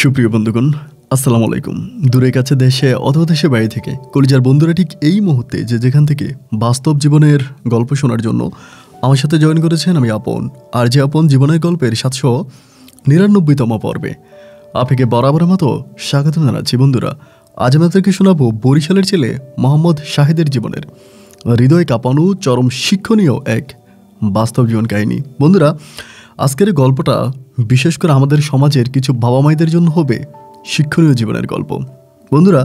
সুপ্রিয় বন্ধুগণ, আসসালামু আলাইকুম। দূরে কাছে দেশে অথবা দেশের বাইরে থেকে কলিজার বন্ধুরা ঠিক এই মুহূর্তে যে যেখান থেকে বাস্তব জীবনের গল্প শোনার জন্য আমার সাথে জয়েন করেছেন, আমি আপন। আর যে আপন জীবনের গল্পের 799তম পর্বে আপনাকে বরাবরের মতো স্বাগত জানাচ্ছি। বন্ধুরা, আজ আমাদেরকে শোনাবো বরিশালের ছেলে মোহাম্মদ শাহিদের জীবনের হৃদয় কাঁপানো চরম শিক্ষণীয় এক বাস্তব জীবন কাহিনী। বন্ধুরা, আজকের গল্পটা বিশেষ করে আমাদের সমাজের কিছু বাবা মায়েদের জন্য হবে শিক্ষণীয় জীবনের গল্প। বন্ধুরা,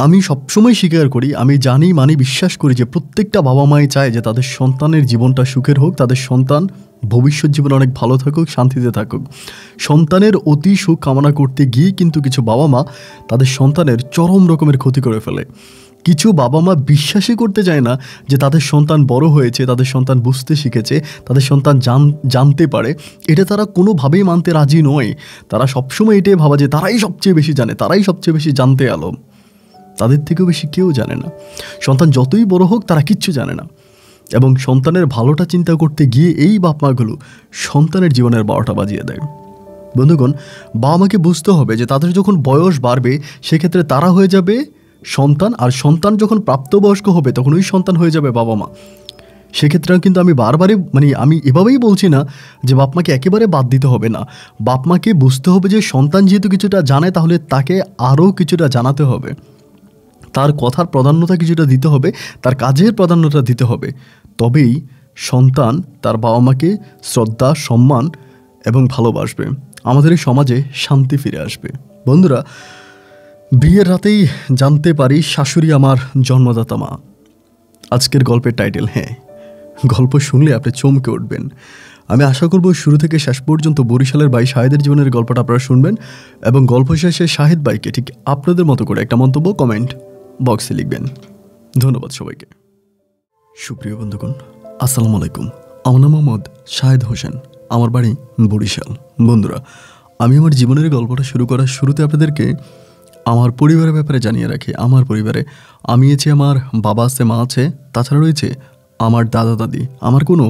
আমি সবসময় স্বীকার করি, আমি জানি মানি বিশ্বাস করি যে প্রত্যেকটা বাবা মাই চায় যে তাদের সন্তানের জীবনটা সুখের হোক, তাদের সন্তান ভবিষ্যৎ জীবনে অনেক ভালো থাকুক, শান্তিতে থাকুক। সন্তানের অতি সুখ কামনা করতে গিয়ে কিন্তু কিছু বাবা মা তাদের সন্তানের চরম রকমের ক্ষতি করে ফেলে। কিছু বাবা মা বিশ্বাসই করতে চায় না যে তাদের সন্তান বড় হয়েছে, তাদের সন্তান বুঝতে শিখেছে, তাদের সন্তান জানতে পারে। এটা তারা কোনোভাবেই মানতে রাজি নয়। তারা সবসময় এটাই ভাবা যে তারাই সবচেয়ে বেশি জানে, তারাই সবচেয়ে বেশি জানতে আলো। তাদের থেকেও বেশি কেউ জানে না। সন্তান যতই বড় হোক তারা কিচ্ছু জানে না। এবং সন্তানের ভালোটা চিন্তা করতে গিয়ে এই বাপ মাগুলো সন্তানের জীবনের 12টা বাজিয়ে দেয়। বন্ধুগণ, বাবা মাকে বুঝতে হবে যে তাদের যখন বয়স বাড়বে সেক্ষেত্রে তারা হয়ে যাবে সন্তান, আর সন্তান যখন প্রাপ্তবয়স্ক হবে তখন ওই সন্তান হয়ে যাবে বাবা মা। সেক্ষেত্রে কিন্তু আমি বারবারই আমি এভাবেই বলছি না যে বাপ মাকে একেবারে বাদ দিতে হবে না। বাপ মাকে বুঝতে হবে যে সন্তান যেহেতু কিছুটা জানে তাহলে তাকে আরও কিছুটা জানাতে হবে, তার কথার প্রাধান্যতা কিছুটা দিতে হবে, তার কাজের প্রাধান্যতা দিতে হবে। তবেই সন্তান তার বাবা মাকে শ্রদ্ধা, সম্মান এবং ভালোবাসবে। আমাদের এই সমাজে শান্তি ফিরে আসবে। বন্ধুরা, বিয়ের রাতেই জানতে পারি শাশুড়ি আমার জন্মদাতা মা। আজকের গল্পের টাইটেল। হ্যাঁ, গল্প শুনলে আপনি চমকে উঠবেন। আমি আশা করব শুরু থেকে শেষ পর্যন্ত বরিশালের ভাই শাহিদের জীবনের গল্পটা আপনারা শুনবেন এবং গল্প শেষে শাহিদ ভাইকে ঠিক আপনাদের মতো করে একটা মন্তব্য কমেন্ট বক্সে লিখবেন। ধন্যবাদ সবাইকে। সুপ্রিয় বন্ধুগণ, আসসালামু আলাইকুম। আমার নাম মোহাম্মদ শাহিদ হোসেন, আমার বাড়ি বরিশাল। বন্ধুরা, আমি আমার জীবনের গল্পটা শুরু করার শুরুতে আপনাদেরকে আমার পরিবারের ব্যাপারে জানিয়ে রাখি। আমার পরিবারে আমি আছি, আমার বাবা আছে, মা আছে, তাছাড়া রয়েছে আমার দাদা দাদি। আমার কোনো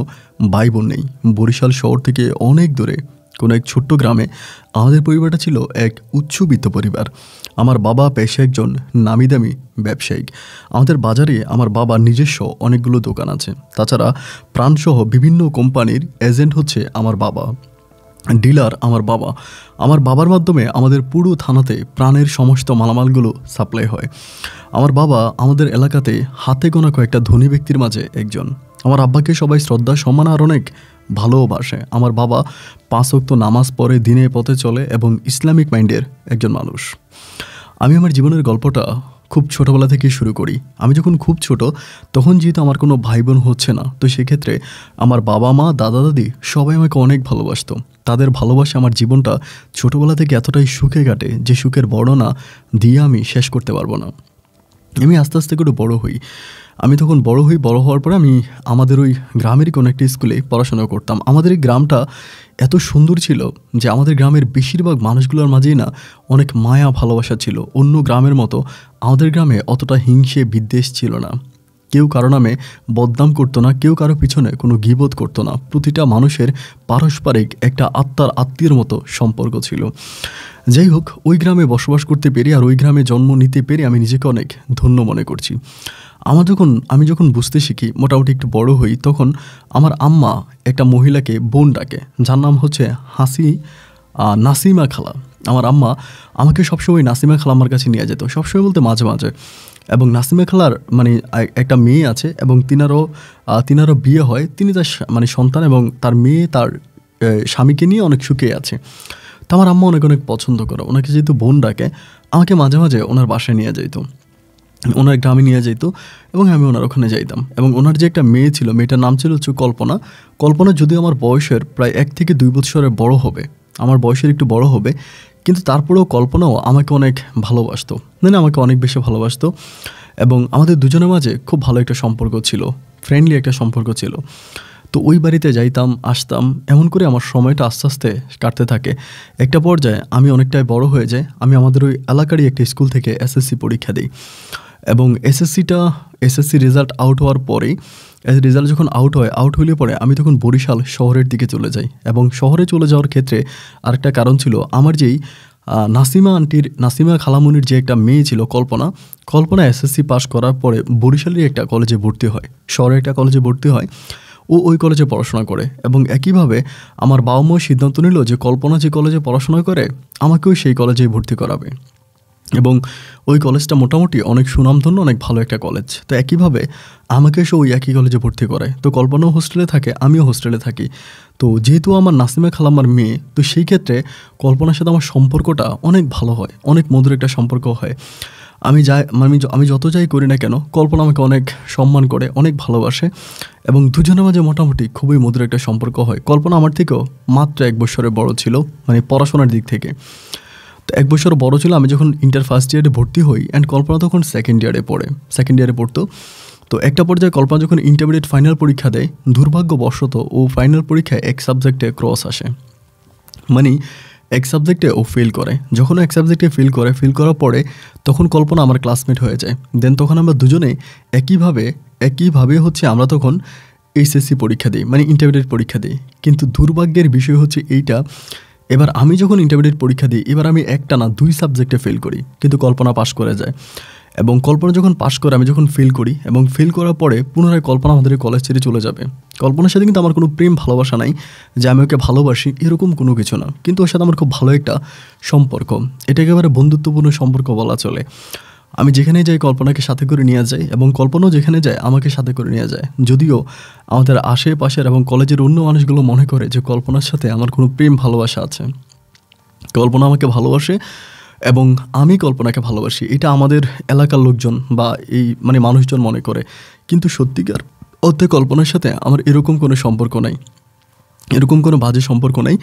ভাই বোন নেই। বরিশাল শহর থেকে অনেক দূরে কোনো এক ছোট্ট গ্রামে আমাদের পরিবারটা ছিল এক উচ্চবিত্ত পরিবার। আমার বাবা পেশায় একজন নামি দামি ব্যবসায়িক। আমাদের বাজারে আমার বাবার নিজস্ব অনেকগুলো দোকান আছে। তাছাড়া প্রাণসহ বিভিন্ন কোম্পানির এজেন্ট হচ্ছে আমার বাবা, ডিলার আমার বাবা। আমার বাবার মাধ্যমে আমাদের পুরো থানাতে প্রাণের সমস্ত মালামালগুলো সাপ্লাই হয়। আমার বাবা আমাদের এলাকাতে হাতে গোনা কয়েকটা ধনী ব্যক্তির মাঝে একজন। আমার আব্বাকে সবাই শ্রদ্ধা, সম্মান আর অনেক ভালোবাসে। আমার বাবা 5 ওয়াক্ত নামাজ পড়ে, দিনে পথে চলে এবং ইসলামিক মাইন্ডের একজন মানুষ। আমি আমার জীবনের গল্পটা খুব ছোটোবেলা থেকে শুরু করি। আমি যখন খুব ছোট তখন যেহেতু আমার কোনো ভাই বোন হচ্ছে না, তো সেক্ষেত্রে আমার বাবা মা, দাদা দাদি সবাই আমাকে অনেক ভালোবাসতো। তাদের ভালোবাসা আমার জীবনটা ছোটোবেলা থেকে এতটাই সুখে কাটে যে সুখের বর্ণনা দিয়ে আমি শেষ করতে পারবো না। আমি আস্তে আস্তে করে বড় হই। আমি তখন বড় হওয়ার পরে আমি আমাদের ওই গ্রামেরই কোনো একটা স্কুলে পড়াশোনা করতাম। আমাদের এই গ্রামটা এত সুন্দর ছিল যে আমাদের গ্রামের বেশিরভাগ মানুষগুলোর মাঝেই না অনেক মায়া ভালোবাসা ছিল। অন্য গ্রামের মতো আমাদের গ্রামে অতটা হিংসে বিদ্বেষ ছিল না। কেউ কারো নামে বদনাম করতো না, কেউ কারো পিছনে কোনো গীবত করতো না। প্রতিটা মানুষের পারস্পরিক একটা আত্মীয়ের মতো সম্পর্ক ছিল। যাই হোক, ওই গ্রামে বসবাস করতে পেরে আর ওই গ্রামে জন্ম নিতে পেরে আমি নিজেকে অনেক ধন্য মনে করছি। আমি যখন বুঝতে শিখি, মোটামুটি একটু বড় হই, তখন আমার আম্মা একটা মহিলাকে বোন ডাকে, যার নাম হচ্ছে নাসিমা খালা। আমার আম্মা আমাকে সবসময় নাসিমা খালা আমার কাছে নিয়ে যেত, সবসময় বলতে মাঝে মাঝে। এবং নাসিমা খালার একটা মেয়ে আছে এবং তিনারও বিয়ে হয়। তিনি তার সন্তান এবং তার মেয়ে তার স্বামীকে নিয়ে অনেক সুখে আছে। তো আমার আম্মা অনেক পছন্দ করে। ওনাকে যেহেতু বোন ডাকে, আমাকে মাঝে মাঝে ওনার বাসায় নিয়ে যেত, ওনার গ্রামে নিয়ে যেত এবং আমি ওনার ওখানে যাইতাম। এবং ওনার যে একটা মেয়ে ছিল, মেয়েটার নাম ছিল হচ্ছে কল্পনা। কল্পনা যদিও আমার বয়সের প্রায় 1 থেকে 2 বছরের বড় হবে, আমার বয়সের একটু বড় হবে, কিন্তু তারপরেও কল্পনাও আমাকে অনেক ভালোবাসতো, আমাকে অনেক বেশি ভালোবাসতো। এবং আমাদের দুজনের মাঝে খুব ভালো একটা সম্পর্ক ছিল, ফ্রেন্ডলি একটা সম্পর্ক ছিল। তো ওই বাড়িতে যাইতাম, আসতাম, এমন করে আমার সময়টা আস্তে আস্তে কাটতে থাকে। একটা পর্যায়ে আমি অনেকটাই বড় হয়ে যাই। আমি আমাদের ওই এলাকারই একটা স্কুল থেকে SSC পরীক্ষা দিই এবং এসএসসি রেজাল্ট আউট হওয়ার পরেই রেজাল্ট যখন আউট হইলে পরে আমি তখন বরিশাল শহরের দিকে চলে যাই। এবং শহরে চলে যাওয়ার ক্ষেত্রে আরেকটা কারণ ছিল, আমার যেই নাসিমা খালামুনির যে একটা মেয়ে ছিল কল্পনা এসএসসি পাস করার পরে বরিশালের একটা কলেজে ভর্তি হয়, শহরের একটা কলেজে ভর্তি হয়। ও ওই কলেজে পড়াশোনা করে এবং একইভাবে আমার বাবা মাও সিদ্ধান্ত নিল যে কল্পনা যে কলেজে পড়াশোনা করে আমাকেও সেই কলেজেই ভর্তি করাবে। এবং ওই কলেজটা মোটামুটি অনেক সুনামধন্য, অনেক ভালো একটা কলেজ। তো একইভাবে আমাকে এসে ওই একই কলেজে ভর্তি করায়। তো কল্পনাও হোস্টেলে থাকে, আমিও হোস্টেলে থাকি। তো যেহেতু আমার নাসিমা খালাম্মার মেয়ে, তো সেই ক্ষেত্রে কল্পনার সাথে আমার সম্পর্কটা অনেক ভালো হয়, অনেক মধুর একটা সম্পর্ক হয়। আমি যত যাই করি না কেন, কল্পনা আমাকে অনেক সম্মান করে, অনেক ভালোবাসে এবং দুজনের মাঝে মোটামুটি খুবই মধুর একটা সম্পর্ক হয়। কল্পনা আমার থেকেও মাত্র 1 বছরের বড় ছিল, মানে পড়াশোনার দিক থেকে। তো 1 বছর বড় ছিল। আমি যখন ইন্টার ফার্স্ট ইয়ারে ভর্তি হই অ্যান্ড কল্পনা তখন সেকেন্ড ইয়ারে পড়তো। তো একটা পর্যায়ে কল্পনা যখন ইন্টারমিডিয়েট ফাইনাল পরীক্ষা দেয়, দুর্ভাগ্যবশত ও ফাইনাল পরীক্ষায় এক সাবজেক্টে ক্রস আসে, মানে এক সাবজেক্টে ও ফেল করে। যখন এক সাবজেক্টে ফেল করার পরে তখন কল্পনা আমার ক্লাসমেট হয়ে যায়। দেন তখন আমরা দুজনে একইভাবে হচ্ছে আমরা তখন এইচএসসি পরীক্ষা দিই, মানে ইন্টারমিডিয়েট পরীক্ষা দিই। কিন্তু দুর্ভাগ্যের বিষয় হচ্ছে এইটা, এবার আমি যখন ইন্টারমিডিয়েট পরীক্ষা দিই, এবার আমি একটা না 2 সাবজেক্টে ফেল করি, কিন্তু কল্পনা পাশ করে যায়। এবং কল্পনা যখন পাশ করে, আমি যখন ফেল করি এবং ফেল করার পরে পুনরায় কল্পনা আমাদের কলেজ ছেড়ে চলে যাবে। কল্পনার সাথে কিন্তু আমার কোনো প্রেম ভালোবাসা নাই যে আমি ওকে ভালোবাসি, এরকম কোনো কিছু না। কিন্তু ওর সাথে আমার খুব ভালো একটা সম্পর্ক, এটা একেবারে বন্ধুত্বপূর্ণ সম্পর্ক বলা চলে। আমি যেখানে যাই কল্পনাকে সাথে করে নিয়ে যাই এবং কল্পনাও যেখানে যায় আমাকে সাথে করে নিয়ে যায়। যদিও আমাদের আশেপাশের এবং কলেজের অন্য মানুষগুলো মনে করে যে কল্পনার সাথে আমার কোনো প্রেম ভালোবাসা আছে। কল্পনা আমাকে ভালোবাসে এবং আমি কল্পনাকে ভালোবাসি, এটা আমাদের এলাকার লোকজন বা মানে মানুষজন মনে করে। কিন্তু সত্যিকার অর্থে কল্পনার সাথে আমার এরকম কোনো সম্পর্ক নাই, এরকম কোনো বাজে সম্পর্ক নাই।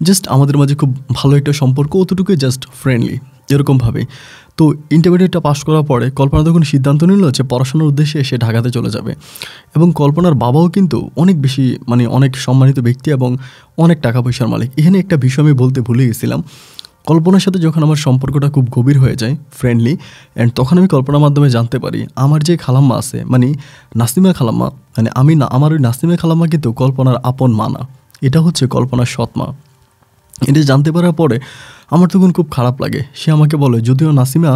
জাস্ট আমাদের মাঝে খুব ভালো একটা সম্পর্ক, অতটুকুই, জাস্ট ফ্রেন্ডলি এরকমভাবে। তো ইন্টারমিডিয়েটটা পাশ করার পরে কল্পনা তখন সিদ্ধান্ত নিল যে পড়াশোনার উদ্দেশ্যে সে ঢাকাতে চলে যাবে। এবং কল্পনার বাবাও কিন্তু অনেক বেশি, মানে অনেক সম্মানিত ব্যক্তি এবং অনেক টাকা পয়সার মালিক। এখানে একটা বিষয় আমি বলতে ভুলে গেছিলাম, কল্পনার সাথে যখন আমার সম্পর্কটা খুব গভীর হয়ে যায়, ফ্রেন্ডলি, অ্যান্ড তখন আমি কল্পনার মাধ্যমে জানতে পারি আমার যে খালাম্মা আছে, মানে নাসিমা খালাম্মা, মানে আমার ওই নাসিমা খালাম্মা কিন্তু কল্পনার আপন মা না, এটা হচ্ছে কল্পনার সৎ মা। এটা জানতে পারার পরে আমার তখন খুব খারাপ লাগে। সে আমাকে বলে, যদিও নাসিমা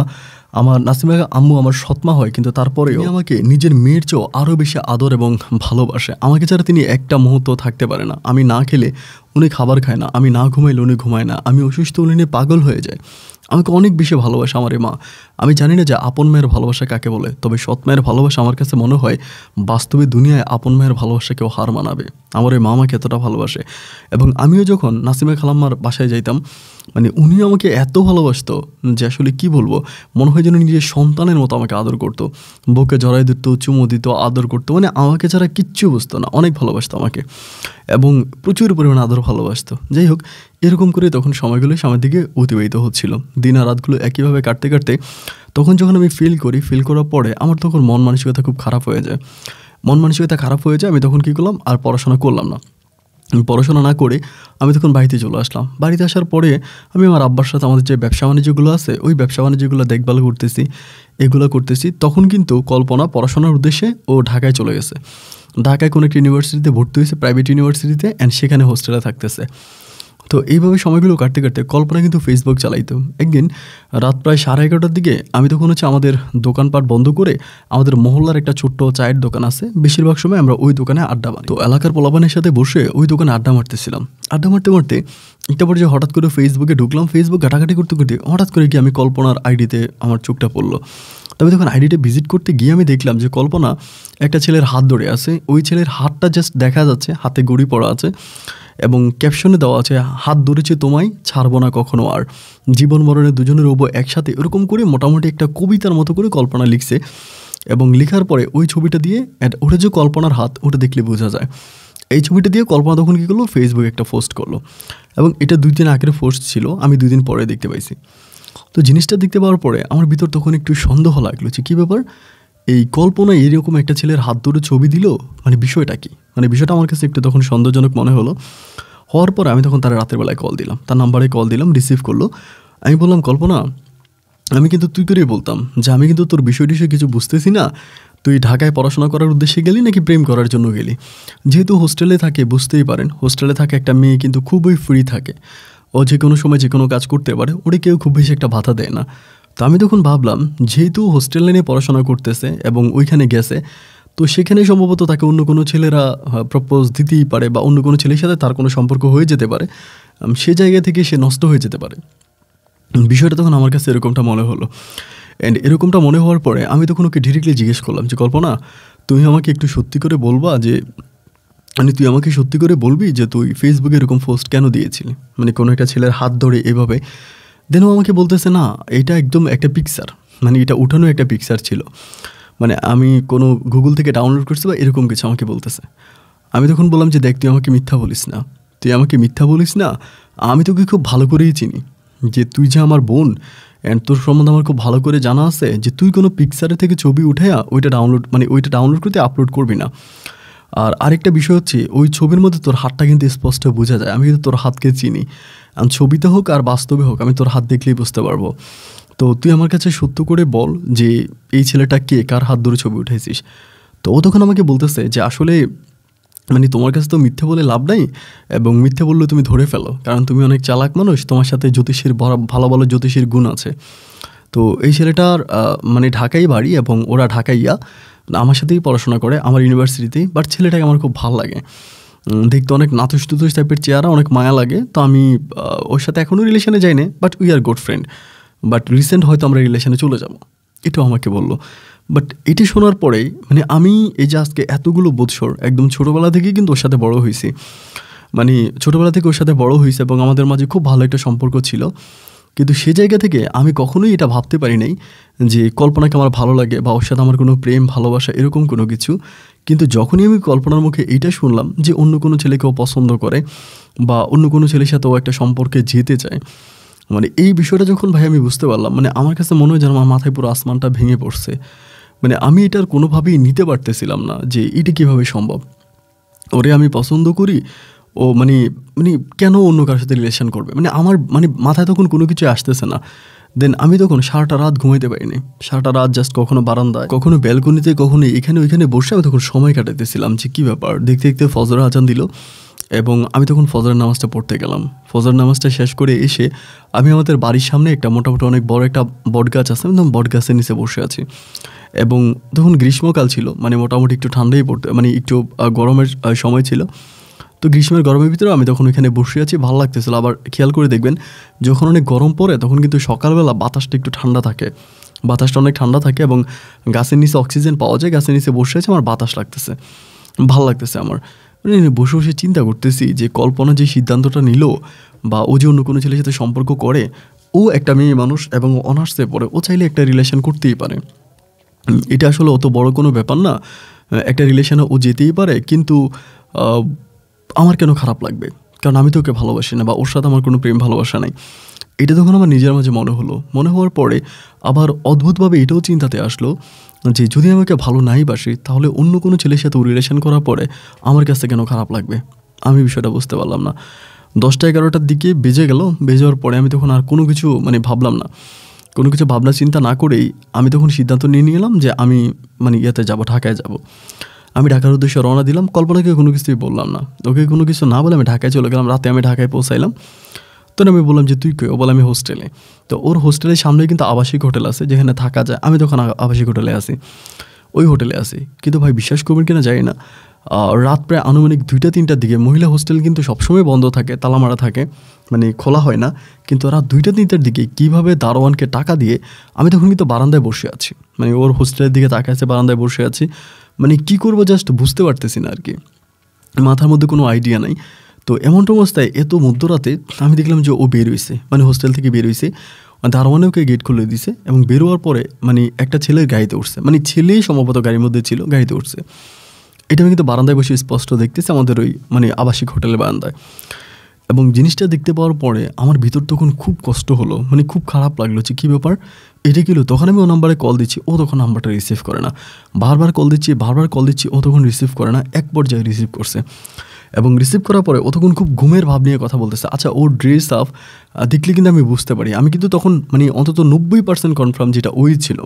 আম্মু আমার সৎমা হয়, কিন্তু তারপরেও আমাকে নিজের মেয়ের চেয়েও আরও বেশি আদর এবং ভালোবাসে। আমাকে ছাড়া তিনি একটা মুহূর্ত থাকতে পারে না। আমি না খেলে উনি খাবার খায় না, আমি না ঘুমাইলে উনি ঘুমায় না, আমি অসুস্থ উনি নিয়ে পাগল হয়ে যায়। আমাকে অনেক বেশি ভালোবাসে আমার মা। আমি জানি না যে আপন মায়ের ভালোবাসা কাকে বলে, তবে সৎ মায়ের ভালোবাসা আমার কাছে মনে হয় বাস্তবে দুনিয়ায় আপন মায়ের ভালোবাসা কেউ হার মানাবে। আমার ওই মা আমাকে এতটা ভালোবাসে। এবং আমিও যখন নাসিমা খালাম্মার বাসায় যাইতাম, মানে উনিও আমাকে এত ভালোবাসতো যে আসলে কি বলবো, মনে হয় যেন নিজের সন্তানের মতো আমাকে আদর করতো, বুকে জড়াই দিত, চুমু দিত, আদর করতো, মানে আমাকে ছাড়া কিচ্ছু বুঝতো না, অনেক ভালোবাসতো আমাকে এবং প্রচুর পরিমাণে আদর ভালোবাসতো। যাই হোক, এরকম করে তখন সময়গুলো সামনের দিকে অতিবাহিত হচ্ছিল। দিন আর রাতগুলো একইভাবে কাটতে কাটতে তখন যখন আমি ফিল করার পরে আমার তখন মন মানসিকতা খুব খারাপ হয়ে যায়। আমি তখন কী করলাম, আর পড়াশোনা করলাম না। পড়াশোনা না করে আমি তখন বাড়িতে চলে আসলাম। বাড়িতে আসার পরে আমি আমার আব্বার সাথে আমাদের যে ব্যবসা বাণিজ্যগুলো আছে, ওই ব্যবসা বাণিজ্যগুলো দেখভাল করতেছি। তখন কিন্তু কল্পনা পড়াশোনার উদ্দেশ্যে ও ঢাকায় চলে গেছে। ঢাকায় কোনো একটা ইউনিভার্সিটিতে ভর্তি হয়েছে, প্রাইভেট ইউনিভার্সিটিতে, অ্যান্ড সেখানে হোস্টেলে থাকতেছে। তো এইভাবে সময়গুলো কাটতে কাটতে কল্পনা কিন্তু ফেসবুক চালাইতো। একদিন রাত প্রায় 11:30টার দিকে আমি তখন হচ্ছে আমাদের দোকানপাট বন্ধ করে, আমাদের মহল্লার একটা ছোট্ট চায়ের দোকান আছে, বেশিরভাগ সময় আমরা ওই দোকানে আড্ডা মারি। তো এলাকার পোলাপানের সাথে বসে ওই দোকানে আড্ডা মারতেছিলাম। আড্ডা মারতে একটা পর্যায়ে হঠাৎ করে ফেসবুকে ঢুকলাম। ফেসবুক ঘাটাঘাটি করতে হঠাৎ করে গিয়ে আমি কল্পনার আইডিতে আমার চোখটা পড়লো। তবে তখন আইডিটা ভিজিট করতে গিয়ে আমি দেখলাম যে কল্পনা একটা ছেলের হাত ধরে আছে। ওই ছেলের হাতটা জাস্ট দেখা যাচ্ছে, হাতে গড়ি পড়া আছে এবং ক্যাপশনে দেওয়া আছে, হাত ধরেছে তোমায়, ছাড়বো না কখনো আর, জীবন মরণে দুজনের রব একসাথে, এরকম করে মোটামুটি একটা কবিতার মতো করে কল্পনা লিখছে। এবং লেখার পরে ওই ছবিটা দিয়ে, ওটা যে কল্পনার হাত, ওটা দেখলে বোঝা যায়। এই ছবিটা দিয়ে কল্পনা তখন কী করলো, ফেসবুকে একটা পোস্ট করলো। এবং এটা 2 দিন আগের পোস্ট ছিল, আমি 2 দিন পরে দেখতে পাইছি। তো জিনিসটা দেখতে পাওয়ার পরে আমার ভিতর তখন একটু সন্দেহ লাগলো যে কী ব্যাপার, এই কল্পনা এইরকম একটা ছেলের হাত ধরে ছবি দিল, মানে বিষয়টা কি, মানে বিষয়টা আমার কাছে একটু তখন সন্দেহজনক মনে হওয়ার পরে আমি তখন তার রাতের বেলায় কল দিলাম, তার নাম্বারে কল দিলাম, রিসিভ করলো। আমি বললাম, কল্পনা, আমি কিন্তু তুই করেই বলতাম যে আমি কিন্তু তোর বিষয় টিষয় কিছু বুঝতেছি না, তুই ঢাকায় পড়াশোনা করার উদ্দেশ্যে গেলি নাকি প্রেম করার জন্য গেলি। যেহেতু হোস্টেলে থাকে, বুঝতেই পারেন হোস্টেলে থাকে একটা মেয়ে কিন্তু খুবই ফ্রি থাকে, ও যে কোনো সময় যে কোনো কাজ করতে পারে, ওরে কেউ খুব বেশি একটা ভাতা দেয় না। তো আমি তখন ভাবলাম যেহেতু হোস্টেল লাইনে পড়াশোনা করতেছে এবং ওইখানে গেছে, তো সেখানে সম্ভবত তাকে অন্য কোনো ছেলেরা প্রপোজ দিতেই পারে বা অন্য কোনো ছেলের সাথে তার কোনো সম্পর্ক হয়ে যেতে পারে, সে জায়গা থেকে সে নষ্ট হয়ে যেতে পারে। বিষয়টা তখন আমার কাছে এরকমটা মনে হলো। অ্যান্ড এরকমটা মনে হওয়ার পরে আমি তখন ওকে ডিরেক্টলি জিজ্ঞেস করলাম যে কল্পনা, তুমি আমাকে একটু সত্যি করে বলবা যে মানে তুই আমাকে সত্যি করে বলবি যে তুই ফেসবুকে এরকম পোস্ট কেন দিয়েছিলি, মানে কোনো একটা ছেলের হাত ধরে এভাবে। দেন ও আমাকে বলতেছে না এটা একদম একটা পিকচার, মানে এটা উঠানো একটা পিকচার ছিল, মানে আমি কোনো গুগল থেকে ডাউনলোড করছি বা এরকম কিছু আমাকে বলতেছে। আমি তখন বললাম যে দেখ তুই আমাকে মিথ্যা বলিস না, তুই আমাকে মিথ্যা বলিস না, আমি তোকে খুব ভালো করেই চিনি যে তুই যে আমার বোন, অ্যান্ড তোর সম্বন্ধে আমার খুব ভালো করে জানা আছে যে তুই কোনো পিকচারের থেকে ছবি উঠাইয়া ওইটা ডাউনলোড করতে আপলোড করবি না। আর আরেকটা বিষয় হচ্ছে ওই ছবির মধ্যে তোর হাতটা কিন্তু স্পষ্ট বোঝা যায়, আমি কিন্তু তোর হাতকে চিনি, ছবিতে হোক আর বাস্তবে হোক আমি তোর হাত দেখলেই বুঝতে পারবো। তো তুই আমার কাছে সত্য করে বল যে এই ছেলেটা কে, কার হাত ধরে ছবি উঠেছিস। তো ও তখন আমাকে বলতেছে যে আসলে মানে তোমার কাছে তো মিথ্যে বলে লাভ নাই, এবং মিথ্যে বললে তুমি ধরে ফেলো, কারণ তুমি অনেক চালাক মানুষ, তোমার সাথে জ্যোতিষীর ভালো ভালো জ্যোতিষীর গুণ আছে। তো এই ছেলেটার মানে ঢাকাই বাড়ি এবং ওরা ঢাকাইয়া আমার সাথেই পড়াশোনা করে আমার ইউনিভার্সিটিতেই, বাট ছেলেটাকে আমার খুব ভালো লাগে, দেখতে অনেক নাতুস টুতুস টাইপের চেহারা, অনেক মায়া লাগে। তো আমি ওর সাথে এখনও রিলেশনে যাই না, but we are good friend, but recent হয়তো আমরা রিলেশনে চলে যাব, এটাও আমাকে বললো। বাট এটি শোনার পরেই মানে আমি এই যে আজকে এতগুলো বৎসর একদম ছোটোবেলা থেকেই কিন্তু ওর সাথে বড় হয়েছি, মানে ছোটোবেলা থেকে ওর সাথে বড় হয়েছে এবং আমাদের মাঝে খুব ভালো একটা সম্পর্ক ছিল। কিন্তু সে জায়গা থেকে আমি কখনোই এটা ভাবতে পারি নাই যে কল্পনাকে আমার ভালো লাগে বা ওর সাথে আমার কোনো প্রেম ভালোবাসা এরকম কোনো কিছু। কিন্তু যখনই আমি কল্পনার মুখে এইটা শুনলাম যে অন্য কোনো ছেলেকেও পছন্দ করে বা অন্য কোনো ছেলের সাথে ও একটা সম্পর্কে যেতে চায়, মানে এই বিষয়টা যখন ভাই আমি বুঝতে পারলাম, মানে আমার কাছে মনে হয় যেন আমার মাথায় পুরো আসমানটা ভেঙে পড়ছে। মানে আমি এটার কোনোভাবেই নিতে পারতেছিলাম না যে এটা কীভাবে সম্ভব। ওরে আমি পছন্দ করি, ও মানে মানে কেন অন্য কারোর সাথে রিলেশন করবে, মানে আমার মানে মাথায় তখন কোনো কিছু আসতেছে না। দেন আমি তখন সারাটা রাত ঘুমাইতে পারিনি, সারাটা রাত জাস্ট কখনো বারান্দায়, কখনো ব্যালকনিতে, কখনো এখানে ওইখানে বসে আমি তখন সময় কাটাতেছিলাম যে কী ব্যাপার। দেখতে দেখতে ফজরের আজান দিল এবং আমি তখন ফজরের নামাজটা পড়তে গেলাম। ফজর নামাজটা শেষ করে এসে আমি আমাদের বাড়ির সামনে একটা মোটামুটি অনেক বড় একটা বট গাছ আছে, একদম বট গাছের নিচে বসে আছি। এবং তখন গ্রীষ্মকাল ছিল, মানে মোটামুটি একটু ঠান্ডাই পড়তে, মানে একটু গরমের সময় ছিল। তো গ্রীষ্মের গরমের ভিতরে আমি তখন ওইখানে বসে আছি, ভালো লাগতেছিল। আবার খেয়াল করে দেখবেন যখন অনেক গরম পড়ে তখন কিন্তু সকালবেলা বাতাসটা একটু ঠান্ডা থাকে, বাতাসটা অনেক ঠান্ডা থাকে এবং গাছের নিচে অক্সিজেন পাওয়া যায়। গাছের নিচে বসে আছে, আমার বাতাস লাগতেছে, ভালো লাগতেছে আমার। মানে বসে বসে চিন্তা করতেছি যে কল্পনা যে সিদ্ধান্তটা নিল বা ও যে অন্য কোনো ছেলের সাথে সম্পর্ক করে, ও একটা মেয়ে মানুষ এবং অনার্সে পড়ে, ও চাইলে একটা রিলেশন করতেই পারে। এটা আসলে অত বড় কোনো ব্যাপার না, একটা রিলেশনে ও যেতেই পারে। কিন্তু আমার কেন খারাপ লাগবে, কারণ আমি তো ওকে ভালোবাসি না বা ওর সাথে আমার কোনো প্রেম ভালোবাসা নাই। এটা তখন আমার নিজের মাঝে মনে হলো। মনে হওয়ার পরে আবার অদ্ভুতভাবে এটাও চিন্তাতে আসলো যে যদি আমাকে ভালো নাই বাসি তাহলে অন্য কোনো ছেলের সাথে রিলেশন করার পরে আমার কাছে কেন খারাপ লাগবে। আমি বিষয়টা বুঝতে পারলাম না। 10টা-11টার দিকে বেজে গেল। বেজে যাওয়ার পরে আমি তখন আর কোনো কিছু মানে ভাবলাম না, কোনো কিছু ভাবনা চিন্তা না করেই আমি তখন সিদ্ধান্ত নিয়ে নিলাম যে আমি মানে ইয়েতে যাব, ঢাকায় যাব। আমি ঢাকার উদ্দেশ্যে রওনা দিলাম। কল্পনাকে কোনো কিছুই বললাম না, ওকে কোনো কিছু না বলে আমি ঢাকায় চলে গেলাম। রাতে আমি ঢাকায় পৌঁছাইলাম। তখন আমি বললাম যে তুই কই? ও বলে আমি হোস্টেলে। তো ওর হোস্টেলের সামনে কিন্তু আবাসিক হোটেল আছে যেখানে থাকা যায়। আমি তখন আবাসিক হোটেলে আছি, ওই হোটেলে আছি। কিন্তু ভাই বিশ্বাস করবেন কিনা জানি না, রাত প্রায় আনুমানিক 2টা-3টার দিকে, মহিলা হোস্টেল কিন্তু সবসময় বন্ধ থাকে, তালা মারা থাকে, মানে খোলা হয় না। কিন্তু রাত 2টা-3টার দিকে কীভাবে দারোয়ানকে টাকা দিয়ে আমি তখন কিন্তু বারান্দায় বসে আছি, মানে ওর হোস্টেলের দিকে তাকায় আছে, বারান্দায় বসে আছি। মানে কী করবো জাস্ট বুঝতে পারতেছি না আর কি, মাথার মধ্যে কোনো আইডিয়া নাই। তো এমনটা অবস্থায় এত মধ্যরাতে আমি দেখলাম যে ও বের হয়েছে, মানে হোস্টেল থেকে বের হয়েছে। দারোয়ানে ওকে গেট খুলে দিছে এবং বেরোয়ার পরে মানে একটা ছেলের গাড়িতে উঠছে, মানে ছেলেই সম্ভবত গাড়ির মধ্যে ছিল, গাড়িতে উঠছে। এটা আমি কিন্তু বারান্দায় বসে স্পষ্ট দেখতেছি, আমাদের ওই মানে আবাসিক হোটেলের বারান্দায়। এবং জিনিসটা দেখতে পাওয়ার পরে আমার ভিতর তখন খুব কষ্ট হলো, মানে খুব খারাপ লাগলো যে কী ব্যাপার, এটা কি হলো। তখন আমি ও নাম্বারে কল দিচ্ছি, ও তখন নাম্বারটা রিসিভ করে না। বারবার কল দিচ্ছি, ও তখন রিসিভ করে না। এক পর্যায়ে রিসিভ করছে এবং রিসিভ করার পরে ও তখন খুব ঘুমের ভাব নিয়ে কথা বলতেছে। আচ্ছা, ওর ড্রেস আপ দেখলে কিন্তু আমি বুঝতে পারি, আমি কিন্তু তখন মানে অন্তত 90% কনফার্ম যেটা ওই ছিল,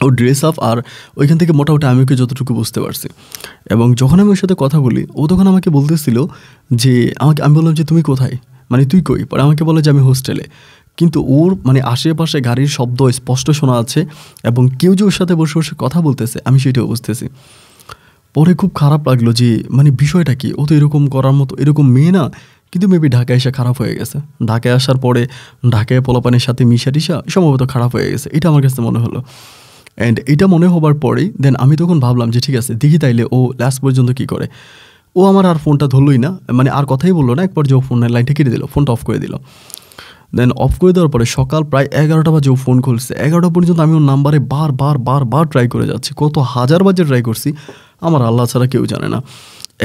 ওর ড্রেস আপ। আর ওইখান থেকে মোটামুটি আমি ওকে যতটুকু বুঝতে পারছি। এবং যখন আমি ওর সাথে কথা বলি, ও তখন আমাকে বলতেছিল যে আমি বললাম যে তুমি কোথায়, মানে তুই কই? পরে আমাকে বলে যে আমি হোস্টেলে। কিন্তু ওর মানে আশেপাশে গাড়ির শব্দ স্পষ্ট শোনা আছে এবং কেউ যে ওর সাথে বসে বসে কথা বলতেছে আমি সেটাও বুঝতেছি। পরে খুব খারাপ লাগলো যে মানে বিষয়টা কি, ও তো এরকম করার মতো এরকম মেয়ে না, কিন্তু মেবি ঢাকায় এসে খারাপ হয়ে গেছে। ঢাকায় আসার পরে ঢাকায় পোলাপানের সাথে মিশা টিশা সম্ভবত খারাপ হয়ে গেছে, এটা আমার কাছে মনে হলো। অ্যান্ড এটা মনে হবার পরেই দেন আমি তখন ভাবলাম যে ঠিক আছে দেখি তাইলে ও লাস্ট পর্যন্ত কী করে। ও আমার আর ফোনটা ধরলই না, মানে আর কথাই বললো না। একবার যে ও ফোনের লাইনটা কেটে দিল, ফোনটা অফ করে দিল। দেন অফ করে দেওয়ার পরে সকাল প্রায় 11টা বাজে ও ফোন খুলছে। 11টা পর্যন্ত আমি ওর নাম্বারে বার ট্রাই করে যাচ্ছি, কত হাজার বাজে ট্রাই করছি আমার আল্লাহ ছাড়া কেউ জানে না।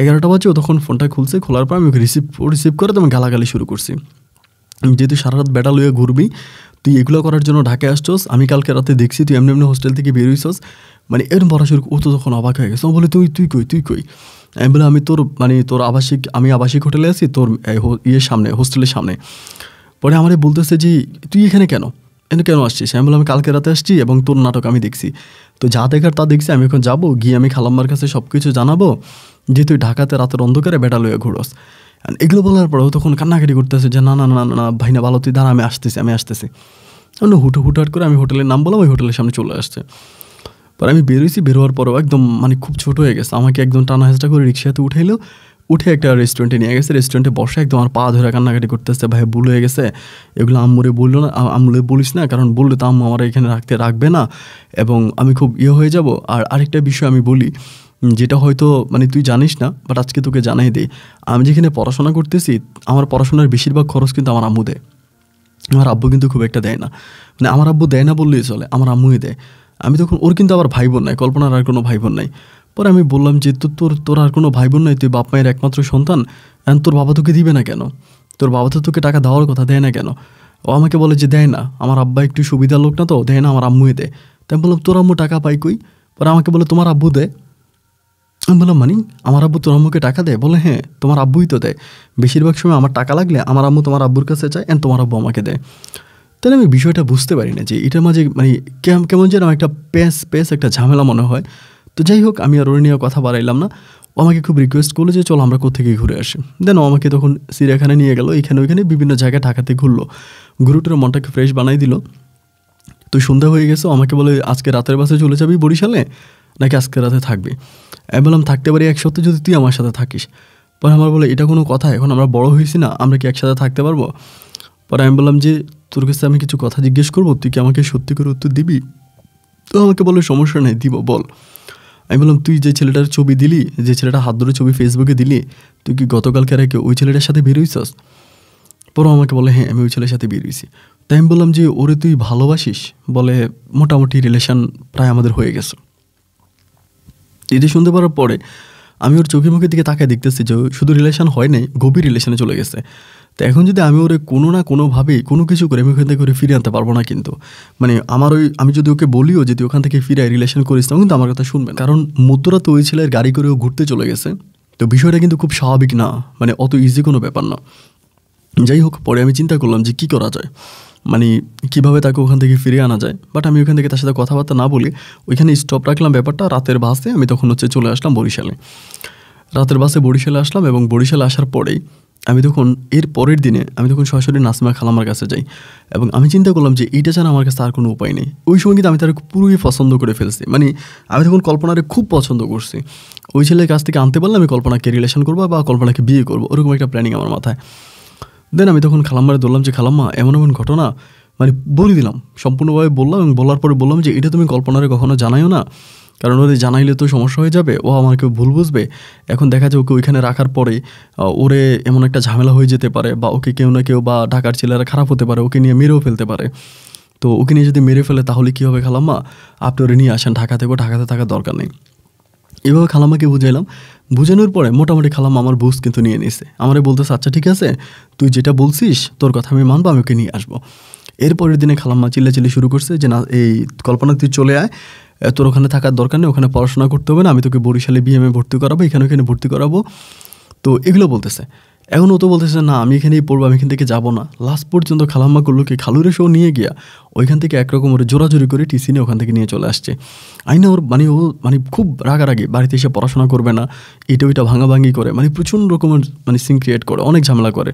11টা বাজে ও তখন ফোনটা খুলছে, খোলার পর আমি ওকে রিসিভ করে তো গালাগালি শুরু করছি যে তুই সারা রাত বেটা লইয়া ঘুরবি, তুই এগুলো করার জন্য ঢাকায় আসছোস, আমি কালকে রাতে দেখছি তুই এমনি এমনি হোস্টেল থেকে বেরোইছস, মানে এরকম পড়া শুরু। ও তো তখন অবাক হয়ে গেছে, ও বলে তুই কই? আমি বলে আমি তোর আবাসিক হোটেলে আছি, তোর সামনে, হোস্টেলের সামনে। পরে আমারে বলতেছে যে তুই এখানে কেন আসছিস? আমি বললাম আমি কালকে রাতে আসছি এবং তোর নাটক আমি দেখছি, তো যা দেখার তা দেখছি, আমি এখন যাবো, গিয়ে আমি খালাম্মার কাছে সব কিছু জানাবো যে তুই ঢাকাতে রাতের অন্ধকারে বেটা লইয়া ঘুরোস। এগুলো বলার পরেও তখন কান্নাকাটি করতেছে যে না ভাই না, ভালো তুই দাঁড়া, আমি আসতেছি। হুটহাট করে আমি হোটেলের নাম বললাম, ওই হোটেলের সামনে চলে আসছে। পরে আমি বেরোয়ার পরেও একদম মানে খুব ছোট হয়ে গেছে, আমাকে একদম টানা হেঁচড়া করে রিক্সাতে উঠে একটা রেস্টুরেন্টে নিয়ে গেছে। রেস্টুরেন্টে বসে একদম আমার পা ধরে কান্নাকাটি করতেছে, ভাই ভুল হয়ে গেছে, এগুলো আম্মুরে বললো না, আম্মুরে বলিস না, কারণ বললে তো আম্মু আমার এখানে রাখবে না এবং আমি খুব হয়ে যাব। আর আরেকটা বিষয় আমি বলি যেটা হয়তো মানে তুই জানিস না, বাট আজকে তোকে জানাই দিই, আমি যেখানে পড়াশোনা করতেছি আমার পড়াশোনার বেশিরভাগ খরচ কিন্তু আমার আম্মু দেয়, আমার আব্বু কিন্তু খুব একটা দেয় না। মানে আমার আব্বু দেয় না বললেই চলে, আমার আম্মুই দেয়। আমি তখন, ওর কিন্তু আবার ভাই বোন নাই, কল্পনার আর কোনো ভাই বোন নাই। পরে আমি বললাম যে তোর আর কোনো ভাই বোন নাই, তুই বাপ মায়ের একমাত্র সন্তান, তোর বাবা তোকে দিবে না কেন? তোর বাবা তো তোকে টাকা দেওয়ার কথা, দেয় না কেন? ও আমাকে বলে যে দেয় না, আমার আব্বা একটু সুবিধার লোক না, তো দেয় না, আমার আম্মুই দেয়। তাই আমি বললাম তোর আম্মু টাকা পাই কই? পরে আমাকে বলে তোমার আব্বু দেয়। আমি বললাম মানে আমার আব্বু তোর আম্মুকে টাকা দেয়? বলে হ্যাঁ, তোমার আব্বুই তো দেয়, বেশিরভাগ সময় আমার টাকা লাগলে আমার আম্মু তোমার আব্বুর কাছে চায় অ্যান্ড তোমার আব্বু আমাকে দেয়। তাহলে আমি বিষয়টা বুঝতে পারি না যে এটার মাঝে মানে কেমন যেন একটা পেস একটা ঝামেলা মনে হয়। তো যাই হোক, আমি আর ওর নিয়ে কথা বাড়াইলাম না। ও আমাকে খুব রিকোয়েস্ট করলো যে চলো আমরা কোথেকে ঘুরে আসি। দেন ও আমাকে তখন চিড়িয়াখানা নিয়ে গেল, ওইখানে বিভিন্ন জায়গায় ঢাকাতে ঘুরলো, ঘুরে মনটাকে ফ্রেশ বানাই দিল। তো সন্ধ্যা হয়ে গেছে, আমাকে বলে আজকে রাতের বাসে চলে যাবি বরিশালে নাকি আজকে রাতে থাকবি? আমি বললাম থাকতে পারি এক সপ্তাহ যদি তুই আমার সাথে থাকিস। পরে আমার বলে এটা কোনো কথা, এখন আমরা বড় হয়েছি না, আমরা কি একসাথে থাকতে পারবো? পরে আমি বললাম যে তোর কাছে আমি কিছু কথা জিজ্ঞেস করবো, তুই কি আমাকে সত্যি করে উত্তর দিবি? তো আমাকে বলে সমস্যা নেই, দিব, বল। আমি বললাম তুই যে ছেলেটার ছবি দিলি, যে ছেলেটা হাত ধরে ছবি ফেসবুকে দিলি, তুই কি গতকালকে রেখে ওই ছেলেটার সাথে বেরোইছস? পরে আমাকে বলে হ্যাঁ, আমি ওই ছেলের সাথে বেরোইছি। তাই আমি বললাম যে ওরে তুই ভালোবাসিস? বলে মোটামুটি রিলেশন প্রায় আমাদের হয়ে গেছে। এটা শুনতে পারার পরে আমি ওর চোখে মুখের দিকে তাকায় দেখতেছি যে শুধু রিলেশন হয় নাই, গভীর রিলেশনে চলে গেছে। তো এখন যদি আমি ওরে কোনো না কোনোভাবেই কোনো কিছু করে আমি ওখান থেকে ওরে ফিরে আনতে পারবো না, কিন্তু মানে আমি যদি ওকে বলিও যে তুই ওখান থেকে ফিরে রিলেশন করিস না, কিন্তু আমার কথা শুনবে, কারণ মধ্যরাতে ওই ছেলের গাড়ি করে ও ঘুরতে চলে গেছে। তো বিষয়টা কিন্তু খুব স্বাভাবিক না, মানে অত ইজি কোনো ব্যাপার না। যাই হোক, পরে আমি চিন্তা করলাম যে কী করা যায়, মানে কীভাবে তাকে ওখান থেকে ফিরে আনা যায়। বাট আমি ওখান থেকে তার সাথে কথাবার্তা না বলি ওইখানে স্টপ রাখলাম ব্যাপারটা। রাতের বাসে আমি তখন চলে আসলাম বরিশালে। রাতের বাসে বরিশালে আসলাম এবং বরিশালে আসার পরেই আমি তখন এর পরের দিনে আমি তখন সরাসরি নাসিমা খালামার কাছে যাই এবং আমি চিন্তা করলাম যে এইটা ছাড়া আমার কাছে আর কোনো উপায় নেই। ওই সময় কিন্তু আমি তার পুরোই পছন্দ করে ফেলছি, মানে আমি তখন কল্পনারে খুব পছন্দ করছি। ওই ছেলের কাছ থেকে আনতে পারলে আমি কল্পনাকে রিলেশন করবো বা কল্পনাকে বিয়ে করবো, ওরকম একটা প্ল্যানিং আমার মাথায়। দেন আমি তখন খালাম্মারে ধরলাম যে খালাম্মা এমন ঘটনা, মানে বলে দিলাম, সম্পূর্ণভাবে বললাম এবং বলার পরে বললাম যে এটা তুমি কল্পনারে কখনো জানাইও না, কারণ ওদের জানাইলে তো সমস্যা হয়ে যাবে, ও আমাকে ভুল বুঝবে। এখন দেখা যায় ওকে ওইখানে রাখার পরে ওরে এমন একটা ঝামেলা হয়ে যেতে পারে, বা ওকে কেউ না কেউ বা ঢাকার ছেলেরা খারাপ হতে পারে, ওকে নিয়ে মেরেও ফেলতে পারে। তো ওকে নিয়ে যদি মেরে ফেলে তাহলে কী হবে খালাম্মা, আপনি ওরে নিয়ে আসেন ঢাকাতে থাকার দরকার নেই। এভাবে খালাম্মাকে বুঝাইলাম। বুঝানোর পরে মোটামুটি খালাম্মা আমার বুঝ কিন্তু নিয়ে নিছে, আমারে বলতেছে আচ্ছা ঠিক আছে, তুই যেটা বলছিস তোর কথা আমি মানবো, আমি ওকে নিয়ে আসবো। এরপরের দিনে খালাম্মা চিল্লাচিল্লি শুরু করছে যে না, এই কল্পনা তুই চলে আয়, তোর ওখানে থাকার দরকার নেই, ওখানে পড়াশোনা করতে হবে না, আমি তোকে বরিশালে বিএমএ ভর্তি করাবো, এখানে ভর্তি করাবো। তো এগুলো বলতেছে। এখন ও তো বলতেছে না আমি এখানেই পড়বো, আমি এখান থেকে যাবো না। লাস্ট পর্যন্ত খালাম্মা করলো কি, খালুরে শো নিয়ে গিয়া ওইখান থেকে একরকম ওর জোরাজোরি করে টিসি নিয়ে ওখান থেকে নিয়ে চলে আসছে। আইনা ওর মানে ও মানে খুব রাগারাগি, বাড়িতে এসে পড়াশোনা করবে না, এটা ওইটা ভাঙাভাঙি করে, মানে প্রচণ্ড রকমের মানে সিন ক্রিয়েট করে, অনেক ঝামেলা করে।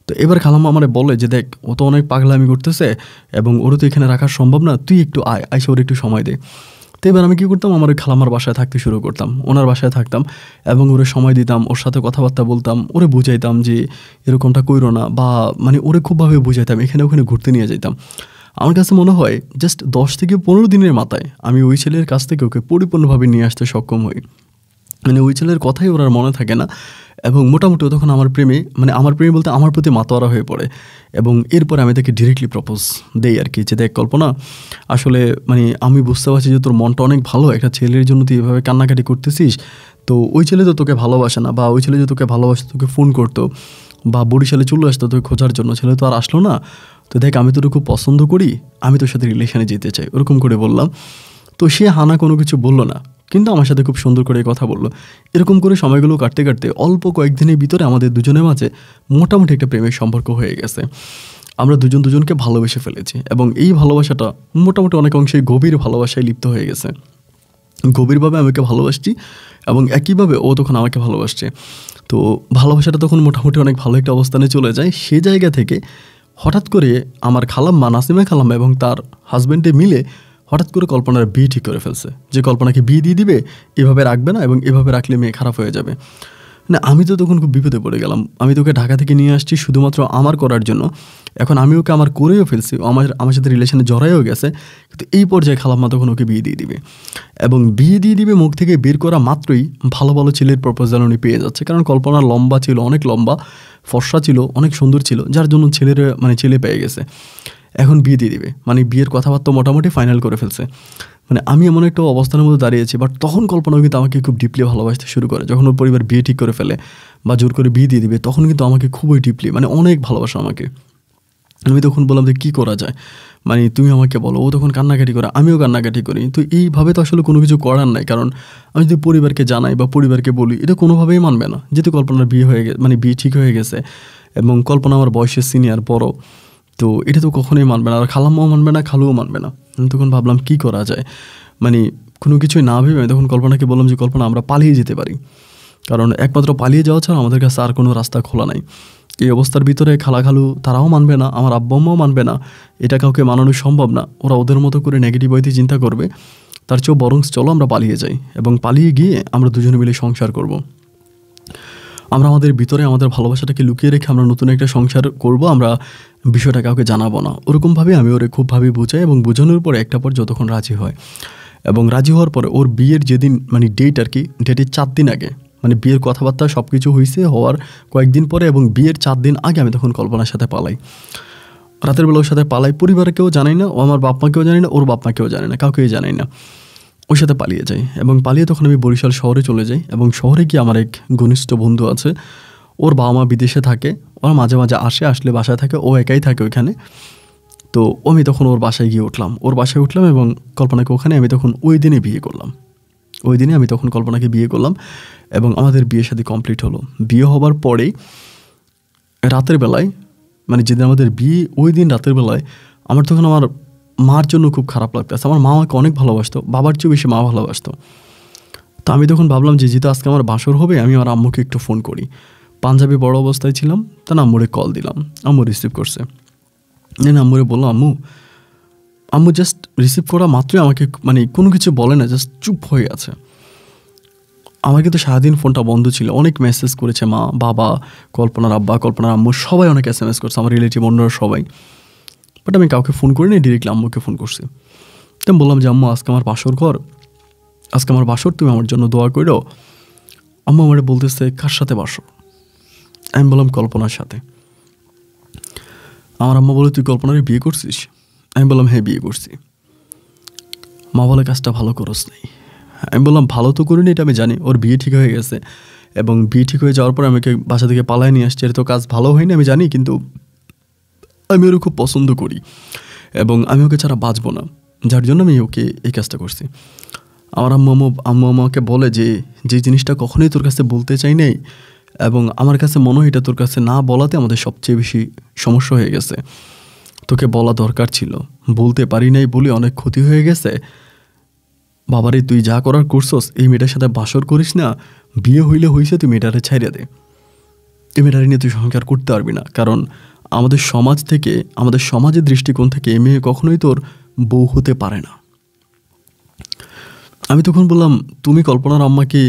তো এবার খালাম্মা আমারে বলে যে দেখ ও তো অনেক পাগলামি করতেছে এবং ওর তো এখানে রাখা সম্ভব না, তুই একটু আইসা ওর একটু সময় দে। তো এবার আমি কী করতাম, আমার ওই খালাম্মার বাসায় থাকতে শুরু করতাম, ওনার বাসায় থাকতাম এবং ওরে সময় দিতাম, ওর সাথে কথাবার্তা বলতাম, ওরে বুঝাইতাম যে এরকমটা কইরো না, বা মানে ওরে খুবভাবে বুঝাইতাম, এখানে ওখানে ঘুরতে নিয়ে যেতাম। আমার কাছে মনে হয় জাস্ট 10 থেকে 15 দিনের মাথায় আমি ওই ছেলের কাছ থেকে ওকে পরিপূর্ণভাবে নিয়ে আসতে সক্ষম হই। মানে ওই ছেলের কথাই ওর আর মনে থাকে না এবং মোটামুটি ও তখন আমার প্রেমে, মানে আমার প্রেমে বলতে আমার প্রতি মাতোয়ারা হয়ে পড়ে। এবং এরপরে আমি তাকে ডিরেক্টলি প্রপোজ দেই আর কি, যে দেখ কল্পনা, আসলে মানে আমি বুঝতে পারছি যে তোর মনটা অনেক ভালো, একটা ছেলের জন্য তুই এভাবে কান্নাকাটি করতেছিস, তো ওই ছেলে তো তোকে ভালোবাসে না, বা ওই ছেলে যে তোকে ভালোবাসে তোকে ফোন করতো বা বরিশালে চলে আসতো তোকে খোঁজার জন্য, ছেলে তো আর আসলো না। তো দেখ আমি তোর খুব পছন্দ করি, আমি তোর সাথে রিলেশনে যেতে চাই, ওরকম করে বললাম। তো সে হানা কোনো কিছু বললো না, কিন্তু আমার সাথে খুব সুন্দর করে কথা বললো। এরকম করে সময়গুলো কাটতে কাটতে অল্প কয়েকদিনের ভিতরে আমাদের দুজনের মাঝে মোটামুটি একটা প্রেমের সম্পর্ক হয়ে গেছে। আমরা দুজন দুজনকে ভালোবেসে ফেলেছি এবং এই ভালোবাসাটা মোটামুটি অনেক অংশে গভীর ভালোবাসায় লিপ্ত হয়ে গেছে। গভীরভাবে আমাকে ভালোবাসছি এবং একইভাবে ও তখন আমাকে ভালোবাসছে। তো ভালোবাসাটা তখন মোটামুটি অনেক ভালো একটা অবস্থানে চলে যায়। সে জায়গা থেকে হঠাৎ করে আমার খালাম্মা নাসিমা খালাম্মা এবং তার হাজব্যান্ডে মিলে হঠাৎ করে কল্পনার বিয়ে ঠিক করে ফেলছে, যে কল্পনাকে বিয়ে দিয়ে দিবে, এভাবে রাখবে না এবং এভাবে রাখলে মেয়ে খারাপ হয়ে যাবে। না আমি তো তখন খুব বিপদে পড়ে গেলাম। আমি তোকে ঢাকা থেকে নিয়ে আসছি শুধুমাত্র আমার করার জন্য, এখন আমি ওকে আমার করেও ফেলছি, আমার সাথে রিলেশনে জড়াইও গেছে, কিন্তু এই পর্যায়ে খালাম্মা তখন ওকে বিয়ে দিয়ে দিবে এবং বিয়ে দিয়ে দিবে মুখ থেকে বের করা মাত্রই ভালো ভালো ছেলের প্রপোজাল উনি পেয়ে যাচ্ছে। কারণ কল্পনা লম্বা ছিল, অনেক লম্বা, ফর্সা ছিল, অনেক সুন্দর ছিল, যার জন্য ছেলে পেয়ে গেছে। এখন বিয়ে দিয়ে দিবে, মানে বিয়ের কথাবার্তা মোটামুটি ফাইনাল করে ফেলছে। মানে আমি এমন একটা অবস্থানের মধ্যে দাঁড়িয়েছি, বাট তখন কল্পনাও কিন্তু আমাকে খুব ডিপলি ভালোবাসতে শুরু করে। যখন ওর পরিবার বিয়ে ঠিক করে ফেলে বা জোর করে বিয়ে দিয়ে দিবে, তখন কিন্তু আমাকে খুবই ডিপলি, মানে অনেক ভালোবাসা আমাকে। আমি তখন বললাম যে কী করা যায়, মানে তুমি আমাকে বলো। ও তখন কান্নাকাটি করে, আমিও কান্নাকাটি করি। তো এইভাবে তো আসলে কোনো কিছু করার নাই, কারণ আমি যদি পরিবারকে জানাই বা পরিবারকে বলি, এটা কোনোভাবেই মানবে না, যেহেতু কল্পনার বিয়ে হয়ে গেছে, মানে বিয়ে ঠিক হয়ে গেছে এবং কল্পনা আমার বয়সের সিনিয়র, বড়, তো এটা তো কখনোই মানবে না, আর খালাম্মাও মানবে না, খালুও মানবে না। আমি তখন ভাবলাম কী করা যায়, মানে কোনো কিছুই না ভেবে আমি তখন কল্পনাকে বললাম যে কল্পনা, আমরা পালিয়ে যেতে পারি, কারণ একমাত্র পালিয়ে যাওয়া ছাড়া আমাদের কাছে আর কোনো রাস্তা খোলা নাই। এই অবস্থার ভিতরে খালু তারাও মানবে না, আমার আব্বা আম্মাও মানবে না, এটা কাউকে মানানো সম্ভব না, ওরা ওদের মতো করে নেগেটিভ ওয়েতে চিন্তা করবে। তার চেয়েও বরং চলো আমরা পালিয়ে যাই এবং পালিয়ে গিয়ে আমরা দুজনে মিলে সংসার করব। আমরা আমাদের ভিতরে আমাদের ভালোবাসাটাকে লুকিয়ে রেখে আমরা নতুন একটা সংসার করব, আমরা বিষয়টা কাউকে জানাবো না। ওরকমভাবে আমি ওরে খুবভাবে বুঝাই এবং বোঝানোর পরে একটা পর যতক্ষণ রাজি হয় এবং রাজি হওয়ার পরে ওর বিয়ের যেদিন মানে ডেট আর কি, ডেটের 4 দিন আগে, মানে বিয়ের কথাবার্তা সব কিছু হয়েছে হওয়ার কয়েকদিন পরে এবং বিয়ের 4 দিন আগে আমি তখন কল্পনার সাথে পালাই, রাতের বেলা ওর সাথে পালাই। পরিবারকেও জানাই না, ও আমার বাপ মাকেও জানি না, ওর বাপ মাকেও জানি না, কাউকেই জানাই না। ওর সাথে পালিয়ে যাই এবং পালিয়ে তখন আমি বরিশাল শহরে চলে যাই এবং শহরে গিয়ে আমার এক ঘনিষ্ঠ বন্ধু আছে, ওর বাবা মা বিদেশে থাকে, ওরা মাঝে মাঝে আসলে বাসায় থাকে, ও একাই থাকে ওইখানে। তো আমি তখন ওর বাসায় গিয়ে ওর বাসায় উঠলাম এবং কল্পনাকে ওখানে আমি তখন ওই দিনে বিয়ে করলাম। ওই দিনে আমি তখন কল্পনাকে বিয়ে করলাম এবং আমাদের বিয়ে শাদী কমপ্লিট হলো। বিয়ে হবার পরেই রাতের বেলায়, মানে যেদিন আমাদের বিয়ে ওই দিন রাতের বেলায় আমার তখন আমার মার জন্য খুব খারাপ লাগতেছে। আমার মা আমাকে অনেক ভালোবাসতো, বাবার চেয়েও বেশি মা ভালোবাসতো। তো আমি তখন ভাবলাম যে যেহেতু আজকে আমার বাসর হবে, আমি আমার আম্মুকে একটু ফোন করি। পাঞ্জাবি বড় অবস্থায় ছিলাম, তখন আম্মুরে কল দিলাম, আম্মু রিসিভ করছে। আম্মুরে বললাম আম্মু জাস্ট রিসিভ করা মাত্রই আমাকে মানে কোনো কিছু বলে না, জাস্ট চুপ হয়ে আছে। আমার কিন্তু সারাদিন ফোনটা বন্ধ ছিল, অনেক মেসেজ করেছে মা, বাবা, কল্পনার আব্বা, কল্পনার আম্মু, সবাই অনেক SMS করছে, আমার রিলেটিভ অন্যরা সবাই। বাট আমি কাউকে ফোন করিনি, ডিরেক্টলি আম্মুকে ফোন করছি। তো আমি বললাম যে আম্মু আজকে আমার বাসর ঘর, আজকে আমার বাসর, তুমি আমার জন্য দোয়া করো। আম্মু আমার বলতেছে কার সাথে বাসর? আমি বললাম কল্পনার সাথে। আমার আম্মা বলে তুই কল্পনারে বিয়ে করছিস? আমি বললাম হ্যাঁ বিয়ে করছি। মা বলে কাজটা ভালো করস নাই। আমি বললাম ভালো তো করিনি, এটা আমি জানি, ওর বিয়ে ঠিক হয়ে গেছে এবং বিয়ে ঠিক হয়ে যাওয়ার পর আমাকে বাসা থেকে পালায় নিয়ে আসছে, এর তো কাজ ভালো হয়নি আমি জানি, কিন্তু আমি ওর খুব পছন্দ করি এবং আমি ওকে ছাড়া বাঁচবো না, যার জন্য আমি ওকে এই কাজটা করছি। আমার আম্মু আমাকে বলে যে জিনিসটা কখনোই তোর কাছে বলতে চাই নাই এবং আমার কাছে মনে হয় এটা তোর কাছে না বলাতে আমাদের সবচেয়ে বেশি সমস্যা হয়ে গেছে। তোকে বলা দরকার ছিল, বলতে পারি নাই বলে অনেক ক্ষতি হয়ে গেছে। বাবারে তুই যা করার করছস, এই মেয়েটার সাথে বাসর করিস না, বিয়ে হইলে হইছে, তুই মেয়েটারে ছাইড়া দে। এই মেয়েটারে নিয়ে তুই সংসার করতে পারবি না, কারণ আমাদের সমাজ থেকে, আমাদের সমাজের দৃষ্টিকোণ থেকে এ মেয়ে কখনোই তোর বউ হতে পারে না। আমি তখন বললাম, তুমি কল্পনার আম্মাকে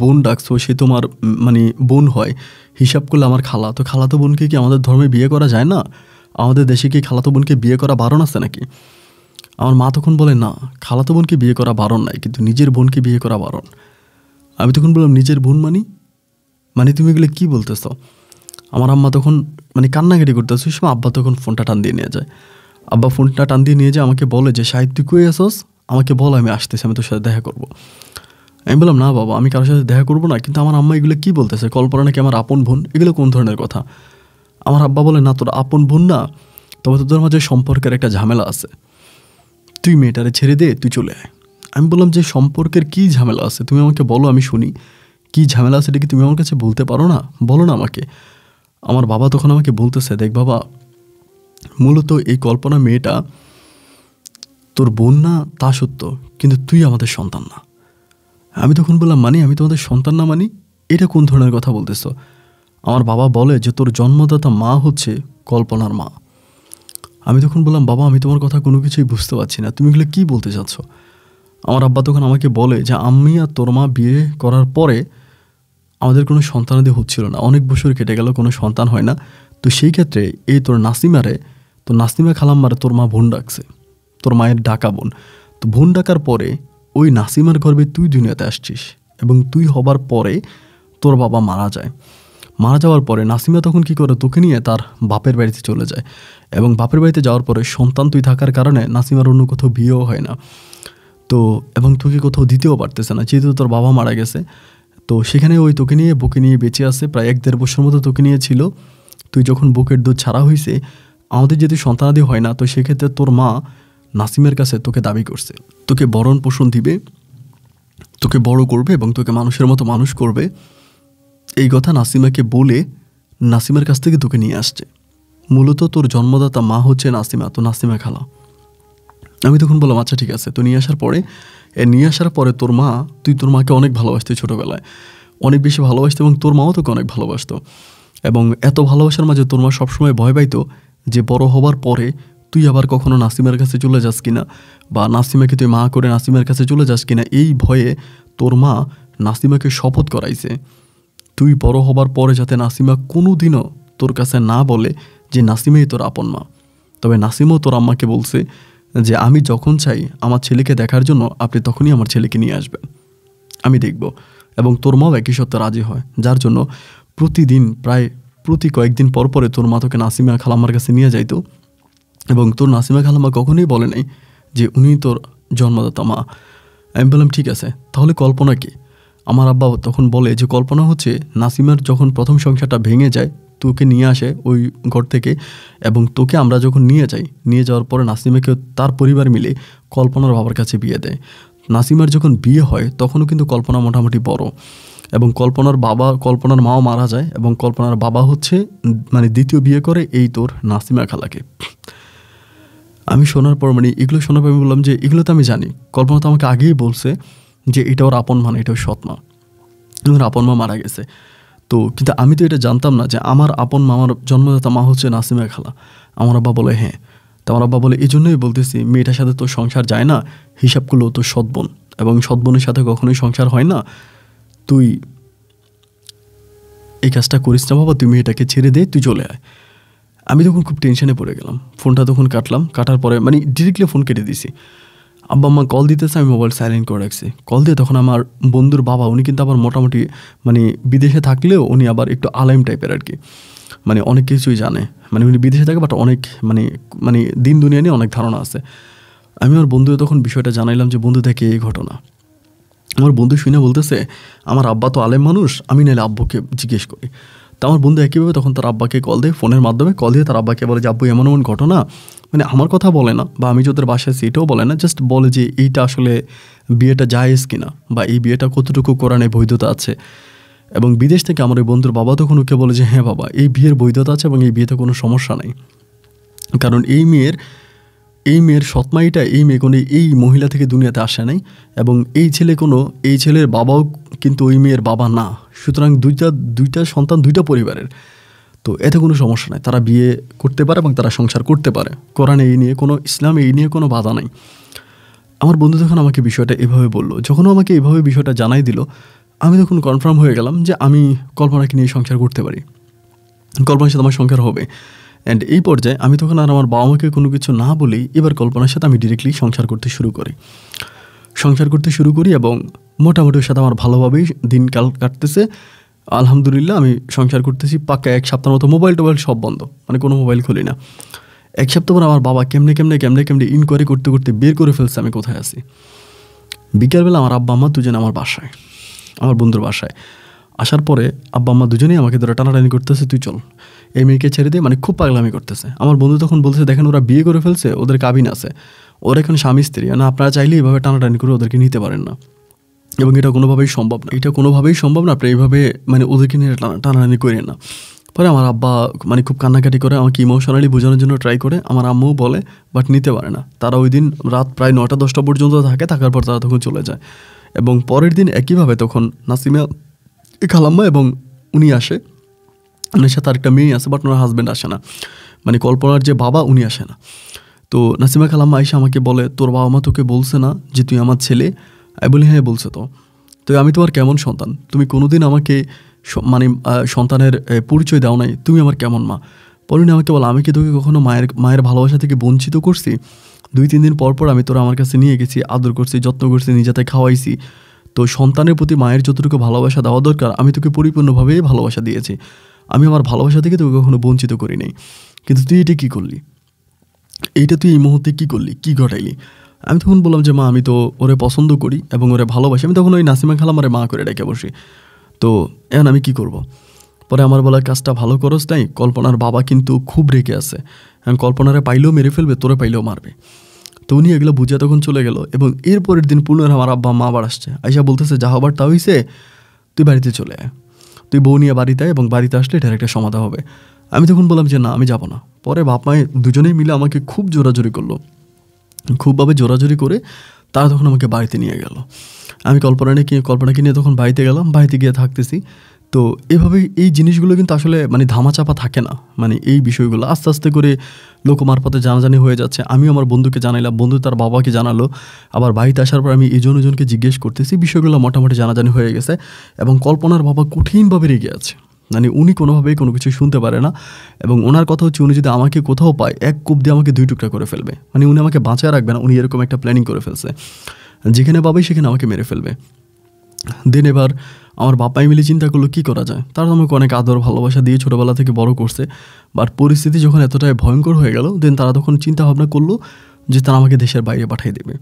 বোন ডাকছো, সে তোমার মানে বোন হয়, হিসাব করলে আমার খালা, তো খালাতো বোনকে কি আমাদের ধর্মে বিয়ে করা যায় না? আমাদের দেশে কি খালাতো বোনকে বিয়ে করা বারণ আছে নাকি? আমার মা তখন বলে, না, খালাতো বোনকে বিয়ে করা বারণ নাই, কিন্তু নিজের বোনকে বিয়ে করা বারণ। আমি তখন বললাম, নিজের বোন মানে তুমি এগুলো কী বলতেছ? আমার আম্মা তখন মানে কান্নাকাটি করতেছে। ওই সময় আব্বা তখন ফোনটা টান দিয়ে নিয়ে যায়। আব্বা ফোনটা টান দিয়ে নিয়ে যায়, আমাকে বলে যে, শাহিদ তুই কই আসস, আমাকে বল, আমি আসতেছি, আমি তোর সাথে দেখা করবো। আমি বললাম, না বাবা, আমি কারোর সাথে দেখা করবো না। কিন্তু আমার আম্মা এগুলো কী বলতেছে, কল্পনা নাকি আমার আপন বোন, এগুলো কোন ধরনের কথা? আমার আব্বা বলে, না, তোর আপন বোন না, তবে তোদের মাঝে সম্পর্কের একটা ঝামেলা আছে, তুই মেয়েটারে ছেড়ে দে, তুই চলে আয়। আমি বললাম যে, সম্পর্কের কী ঝামেলা আছে, তুমি আমাকে বলো, আমি শুনি। কী ঝামেলা আছে এটা কি তুমি আমার কাছে বলতে পারো না? বলো না আমাকে। আমার বাবা তখন আমাকে বলতেছে, দেখ বাবা, মূলত এই কল্পনা মেয়েটা তোর বোন না তা সত্য, কিন্তু তুই আমাদের সন্তান না। আমি তখন বললাম, মানে আমি তোমাদের সন্তান না মানে? এটা কোন ধরনের কথা বলতেছো? আমার বাবা বলে যে, তোর জন্মদাতা মা হচ্ছে কল্পনার মা। আমি তখন বললাম, বাবা, আমি তোমার কথা কোনো কিছুই বুঝতে পারছি না, তুমি এগুলো কী বলতে চাচ্ছ? আমার আব্বা তখন আমাকে বলে যে, আমি আর তোর মা বিয়ে করার পরে আমাদের কোনো সন্তানাদি হচ্ছিল না, অনেক বছর কেটে গেল, কোনো সন্তান হয় না। তো সেই ক্ষেত্রে এই তোর নাসিমা খালাম্মারে তোর মা বোন ডাকছে, তোর মায়ের ডাকা বোন। তো বোন ডাকার পরে ওই নাসিমার গর্ভে তুই দুনিয়াতে আসছিস, এবং তুই হবার পরে তোর বাবা মারা যায়। মারা যাওয়ার পরে নাসিমা তখন কী করে, তোকে নিয়ে তার বাপের বাড়িতে চলে যায়। এবং বাপের বাড়িতে যাওয়ার পরে সন্তান তুই থাকার কারণে নাসিমার অন্য কোথাও বিয়েও হয় না। তো এবং তোকে কোথাও দিতেও পারতেছে না, যেহেতু তোর বাবা মারা গেছে। তো সেখানে ওই তোকে নিয়ে, বুকে নিয়ে বেঁচে আছে, প্রায় 1-1.5 বছর মতো তোকে নিয়ে ছিল। তুই যখন বুকের দুধ ছাড়া হয়েছে, আমাদের যদি সন্তানাদি হয় না, তো সেক্ষেত্রে তোর মা নাসিমের কাছে তোকে দাবি করছে, তোকে ভরণ পোষণ দিবে, তোকে বড় করবে এবং তোকে মানুষের মতো মানুষ করবে। এই কথা নাসিমাকে বলে নাসিমার কাছ থেকে তোকে নিয়ে আসছে। মূলত তোর জন্মদাতা মা হচ্ছে নাসিমা, তো নাসিমা খালা। আমি তখন বললাম, আচ্ছা ঠিক আছে। তো নিয়ে আসার পরে তুই তোর মাকে অনেক ভালোবাসতে, ছোটোবেলায় অনেক বেশি ভালোবাসতো, এবং তোর মাও তোকে অনেক ভালোবাসতো। এবং এত ভালোবাসার মাঝে তোর মা সবসময় ভয় পাইতো যে বড় হবার পরে তুই আবার কখনো নাসিমার কাছে চলে যাস কিনা, বা নাসিমাকে তুই মা করে নাসিমার কাছে চলে যাস কিনা। এই ভয়ে তোর মা নাসিমাকে শপথ করাইছে, তুই বড় হবার পরে যাতে নাসিমা কোনো দিনও তোর কাছে না বলে যে নাসিমাই তোর আপন মা। তবে নাসিমও তোর আম্মাকে বলছে যে, আমি যখন চাই আমার ছেলেকে দেখার জন্য, আপনি তখনই আমার ছেলেকে নিয়ে আসবেন, আমি দেখব। এবং তোর মাও একই সত্য রাজি হয়, যার জন্য প্রতি কয়েকদিন পর পরে তোর মা তোকে নাসিমা খালাম্মার কাছে নিয়ে যাইতো। এবং তোর নাসিমা খালাম্মা কখনোই বলে নাই যে উনি তোর জন্মদাতা মা। আমি বললাম, ঠিক আছে, তাহলে কল্পনা কি? আমার আব্বা তখন বলে যে, কল্পনা হচ্ছে নাসিমার যখন প্রথম সংসারটা ভেঙে যায়, তোকে নিয়ে আসে ওই ঘর থেকে, এবং তোকে আমরা যখন নিয়ে যাওয়ার পরে নাসিমাকে তার পরিবার মিলে কল্পনার বাবার কাছে বিয়ে দেয়। নাসিমার যখন বিয়ে হয় তখনও কিন্তু কল্পনা মোটামুটি বড়, এবং কল্পনার মাও মারা যায়, এবং কল্পনার বাবা হচ্ছে মানে দ্বিতীয় বিয়ে করে এই তোর নাসিমা খালাকে। আমি শোনার পর এগুলো শোনার পর আমি বললাম যে, এগুলো তো আমি জানি, কল্পনা তো আমাকে আগেই বলছে যে এটা ওর আপন মা, এটা ওর সৎ মা, ওর আপন মা মারা গেছে। তো কিন্তু আমি তো এটা জানতাম না যে আমার আপন মামার জন্মদাতা মা হচ্ছে নাসিমা খালা। আমার আব্বা বলে, হ্যাঁ। তো আমার আব্বা বলে, এই জন্যই বলতেছি, মেয়েটার সাথে তোর সংসার যায় না, হিসাব করলেও তোর সৎ বোন, এবং সৎ বোনের সাথে কখনোই সংসার হয় না। তুই এই কাজটা করিস না বাবা, তুই মেয়েটাকে ছেড়ে দে, তুই চলে আয়। আমি তখন খুব টেনশনে পড়ে গেলাম। ফোনটা তখন কাটার পরে ডিরেক্টলি ফোন কেটে দিছি। আব্বা আম্মা কল দিতেছে, আমি মোবাইল সাইলেন্ট করে রাখছি। কল দিয়ে তখন আমার বন্ধুর বাবা, উনি কিন্তু আবার মোটামুটি বিদেশে থাকলেও উনি আবার একটু আলেম টাইপের আর কি, অনেক কিছুই জানে। উনি বিদেশে থাকে, বাট অনেক দিন দুনিয়া নিয়ে অনেক ধারণা আছে। আমি আমার বন্ধুকে তখন বিষয়টা জানাইলাম যে, বন্ধু দেখে এই ঘটনা। আমার বন্ধু শুনে বলতেছে, আমার আব্বা তো আলেম মানুষ, আমি নাহলে আব্বুকে জিজ্ঞেস করি। তো আমার বন্ধু একইভাবে তখন তার আব্বাকে কল দেয়, ফোনের মাধ্যমে কল দিয়ে তার আব্বাকে বলে যে, আব্বু এমন এমন ঘটনা, আমার কথা বলে না, বা আমি যাদের বাসায় সেটাও বলে না, জাস্ট বলে যে এইটা আসলে বিয়েটা জায়েজ কিনা, বা এই বিয়েটা কতটুকু কোরআনে বৈধতা আছে। এবং বিদেশ থেকে আমার ওই বন্ধুর বাবা তখন ওকে বলে যে হ্যাঁ বাবা, এই বিয়ের বৈধতা আছে এবং এই বিয়েতে কোনো সমস্যা নেই, কারণ এই মেয়ের সৎমাইটা এই মেয়ে কোনো এই মহিলা থেকে দুনিয়াতে আসে নাই, এবং এই ছেলের বাবাও কিন্তু ওই মেয়ের বাবা না। সুতরাং দুইটা সন্তান দুইটা পরিবারের, তো এতে কোনো সমস্যা নাই, তারা বিয়ে করতে পারে এবং তারা সংসার করতে পারে। কোরআনে এই নিয়ে কোনো, ইসলামে এই নিয়ে কোনো বাধা নাই। আমার বন্ধু যখন আমাকে বিষয়টা এভাবে বললো, যখন আমাকে এভাবে বিষয়টা জানাই দিল, আমি তখন কনফার্ম হয়ে গেলাম যে আমি কল্পনাকে নিয়ে সংসার করতে পারি, কল্পনার সাথে আমার সংসার হবে। অ্যান্ড এই পর্যায়ে আমি তখন আর আমার বাবা মাকে কোনো কিছু না বলেই এবার কল্পনার সাথে আমি ডিরেক্টলি সংসার করতে শুরু করি এবং মোটামুটি ওর সাথে আমার ভালোভাবেই দিনকাল কাটতেছে। আলহামদুলিল্লাহ আমি সংসার করতেছি পাক্কা 1 সপ্তাহের মতো। মোবাইল টোবাইল সব বন্ধ, মানে কোনো মোবাইল খুলি না। 1 সপ্তাহ পর আমার বাবা কেমনে ইনকোয়ারি করতে করতে বের করে ফেলছে আমি কোথায় আছি। বিকেলবেলা আমার আব্বা আম্মা দুজনে আমার বাসায়, আমার বন্ধুর বাসায় আসার পরে আব্বা আম্মা দুজনেই আমাকে ধরে টানাটানি করতেছে, তুই চল এই মেয়েকে ছেড়ে দিয়ে, মানে খুব পাগলামি করতেছে। আমার বন্ধু তখন বলছে, দেখেন ওরা বিয়ে করে ফেলছে, ওদের কাবিন আছে, ওরা এখন স্বামী স্ত্রী, না আপনারা চাইলে এইভাবে টানাটানি করে ওদেরকে নিতে পারেন না, এবং এটা কোনোভাবেই সম্ভব না, আপনি এইভাবে মানে ওদেরকে নিয়ে টানাটানি করেন না। পরে আমার আব্বা মানে খুব কান্নাকাটি করে আমাকে ইমোশনালি বোঝানোর জন্য ট্রাই করে, আমার আম্মুও বলে, বাট নিতে পারে না। তারা ওই দিন রাত প্রায় 9টা-10টা পর্যন্ত থাকার পর তারা তখন চলে যায়। এবং পরের দিন একইভাবে তখন নাসিমা খালাম্মা এবং উনি আসে, ওনার সাথে আরেকটা মেয়ে আছে, বাট ওনার হাজব্যান্ড আসে না, মানে কল্পনার যে বাবা উনি আসে না। তো নাসিমা খালাম্মা আইসা আমাকে বলে, তোর বাবা মা তোকে বলছে না যে তুই আমার ছেলে? আমি বলি হ্যাঁ বলছে। তো আমি তোমার কেমন সন্তান? তুমি কোনোদিন আমাকে মানে সন্তানের পরিচয় দাও নাই, তুমি আমার কেমন মা? পরে আমাকে বলো, আমি কি তোকে কখনো মায়ের ভালোবাসা থেকে বঞ্চিত করছি? 2-3 দিন পর আমি তোরা আমার কাছে নিয়ে গেছি, আদর করছি, যত্ন করছি, নিজেতে খাওয়াইছি। তো সন্তানের প্রতি মায়ের যতটুকু ভালোবাসা দেওয়া দরকার আমি তোকে পরিপূর্ণভাবেই ভালোবাসা দিয়েছি, আমি আমার ভালোবাসা থেকে তোকে কখনো বঞ্চিত করি নাই। কিন্তু তুই এটা কী করলি? তুই এই মুহূর্তে কী করলি, কী ঘটাইলি? আমি তখন বললাম যে মা, আমি তো ওরে পছন্দ করি এবং ওরে ভালোবাসি। আমি তখন ওই নাসিমা খালামারে মা করে ডেকে বসি। তো এখন আমি কি করব? পরে আমার বলা, কাজটা ভালো করস তাই, কল্পনার বাবা কিন্তু খুব রেগে আছে, কল্পনারে পাইলেও মেরে ফেলবে, তোরে পাইলেও মারবে। তো উনি এগুলো বুঝে তখন চলে গেল। এবং এরপরের দিন পুনরায় আমার আব্বা মা আবার আসছে, আইসা বলতেছে, যা হবার তা হইছে, তুই বাড়িতে চলে আয়, তুই বউ নিয়ে বাড়িতে আয়, এবং বাড়িতে আসলে এটার একটা সমাধান হবে। আমি তখন বললাম যে না, আমি যাব না। পরে বাপ মায়ে দুজনেই মিলে আমাকে খুব জোরাজোরি করলো, খুবভাবে জোরাজোরি করে তারা তখন আমাকে বাড়িতে নিয়ে গেল। আমি কল্পনাকে নিয়ে তখন বাড়িতে গেলাম, বাড়িতে গিয়ে থাকতেছি। তো এভাবেই এই জিনিসগুলো কিন্তু আসলে মানে ধামাচাপা থাকে না, মানে এই বিষয়গুলো আস্তে আস্তে করে লোক মারফতে জানাজানি হয়ে যাচ্ছে। আমিও আমার বন্ধুকে জানাইলাম, বন্ধু তার বাবাকে জানালো, আবার বাড়িতে আসার পর আমি এজনকে জিজ্ঞেস করতেছি, বিষয়গুলো মোটামুটি জানাজানি হয়ে গেছে। এবং কল্পনার বাবা কঠিনভাবে রেগে আছে, মানে উনি কোনোভাবেই কোনো কিছু শুনতে পারে না। এবং ওনার কথা হচ্ছে, উনি যদি আমাকে কোথাও পায়, এক কূপ দিয়ে আমাকে 2 টুকরা করে ফেলবে, মানে উনি আমাকে বাঁচায় রাখবে না, উনি এরকম একটা প্ল্যানিং করে ফেলছে, যেখানে পাবে সেখানে আমাকে মেরে ফেলবে। দেন এবার আমার বাপাই মিলে চিন্তা করলো কী করা যায়। তারা আমাকে অনেক আদর ভালোবাসা দিয়ে ছোটোবেলা থেকে বড় করছে, বাট পরিস্থিতি যখন এতটাই ভয়ঙ্কর হয়ে গেল, দেন তারা তখন চিন্তা ভাবনা করলো যে তারা আমাকে দেশের বাইরে পাঠিয়ে দেবে,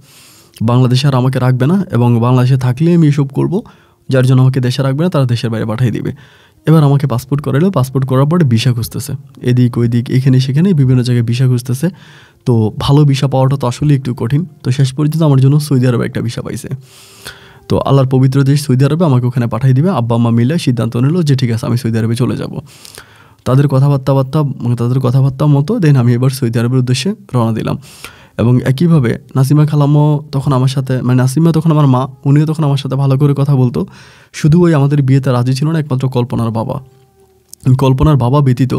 বাংলাদেশে আর আমাকে রাখবে না, এবং বাংলাদেশে থাকলে আমি এসব করবো, যার জন্য আমাকে দেশে রাখবে না, তারা দেশের বাইরে পাঠিয়ে দেবে। এবার আমাকে পাসপোর্ট করালো, পাসপোর্ট করার পরে ভিসা খুঁজতেছে, এদিক ওইদিক এখানে সেখানে বিভিন্ন জায়গায় ভিসা খুঁজতেছে। তো ভালো ভিসা পাওয়াটা তো আসলে একটু কঠিন। তো শেষ পর্যন্ত আমার জন্য সৌদি আরবে একটা ভিসা পাইছে। তো আল্লাহর পবিত্র দেশ সৌদি আরবে আমাকে ওখানে পাঠিয়ে দিবে। আব্বা আম্মা মিলে সিদ্ধান্ত নিল যে ঠিক আছে, আমি সৌদি আরবে চলে যাব। তাদের কথাবার্তা মতো দেন আমি এবার সৌদি আরবের উদ্দেশ্যে রওনা দিলাম। এবং একইভাবে নাসিমা খালাম্মা তখন আমার সাথে, মানে নাসিমা তখন আমার মা, উনিও তখন আমার সাথে ভালো করে কথা বলতো। শুধু ওই আমাদের বিয়েতে রাজি ছিল না একমাত্র কল্পনার বাবা ব্যতীত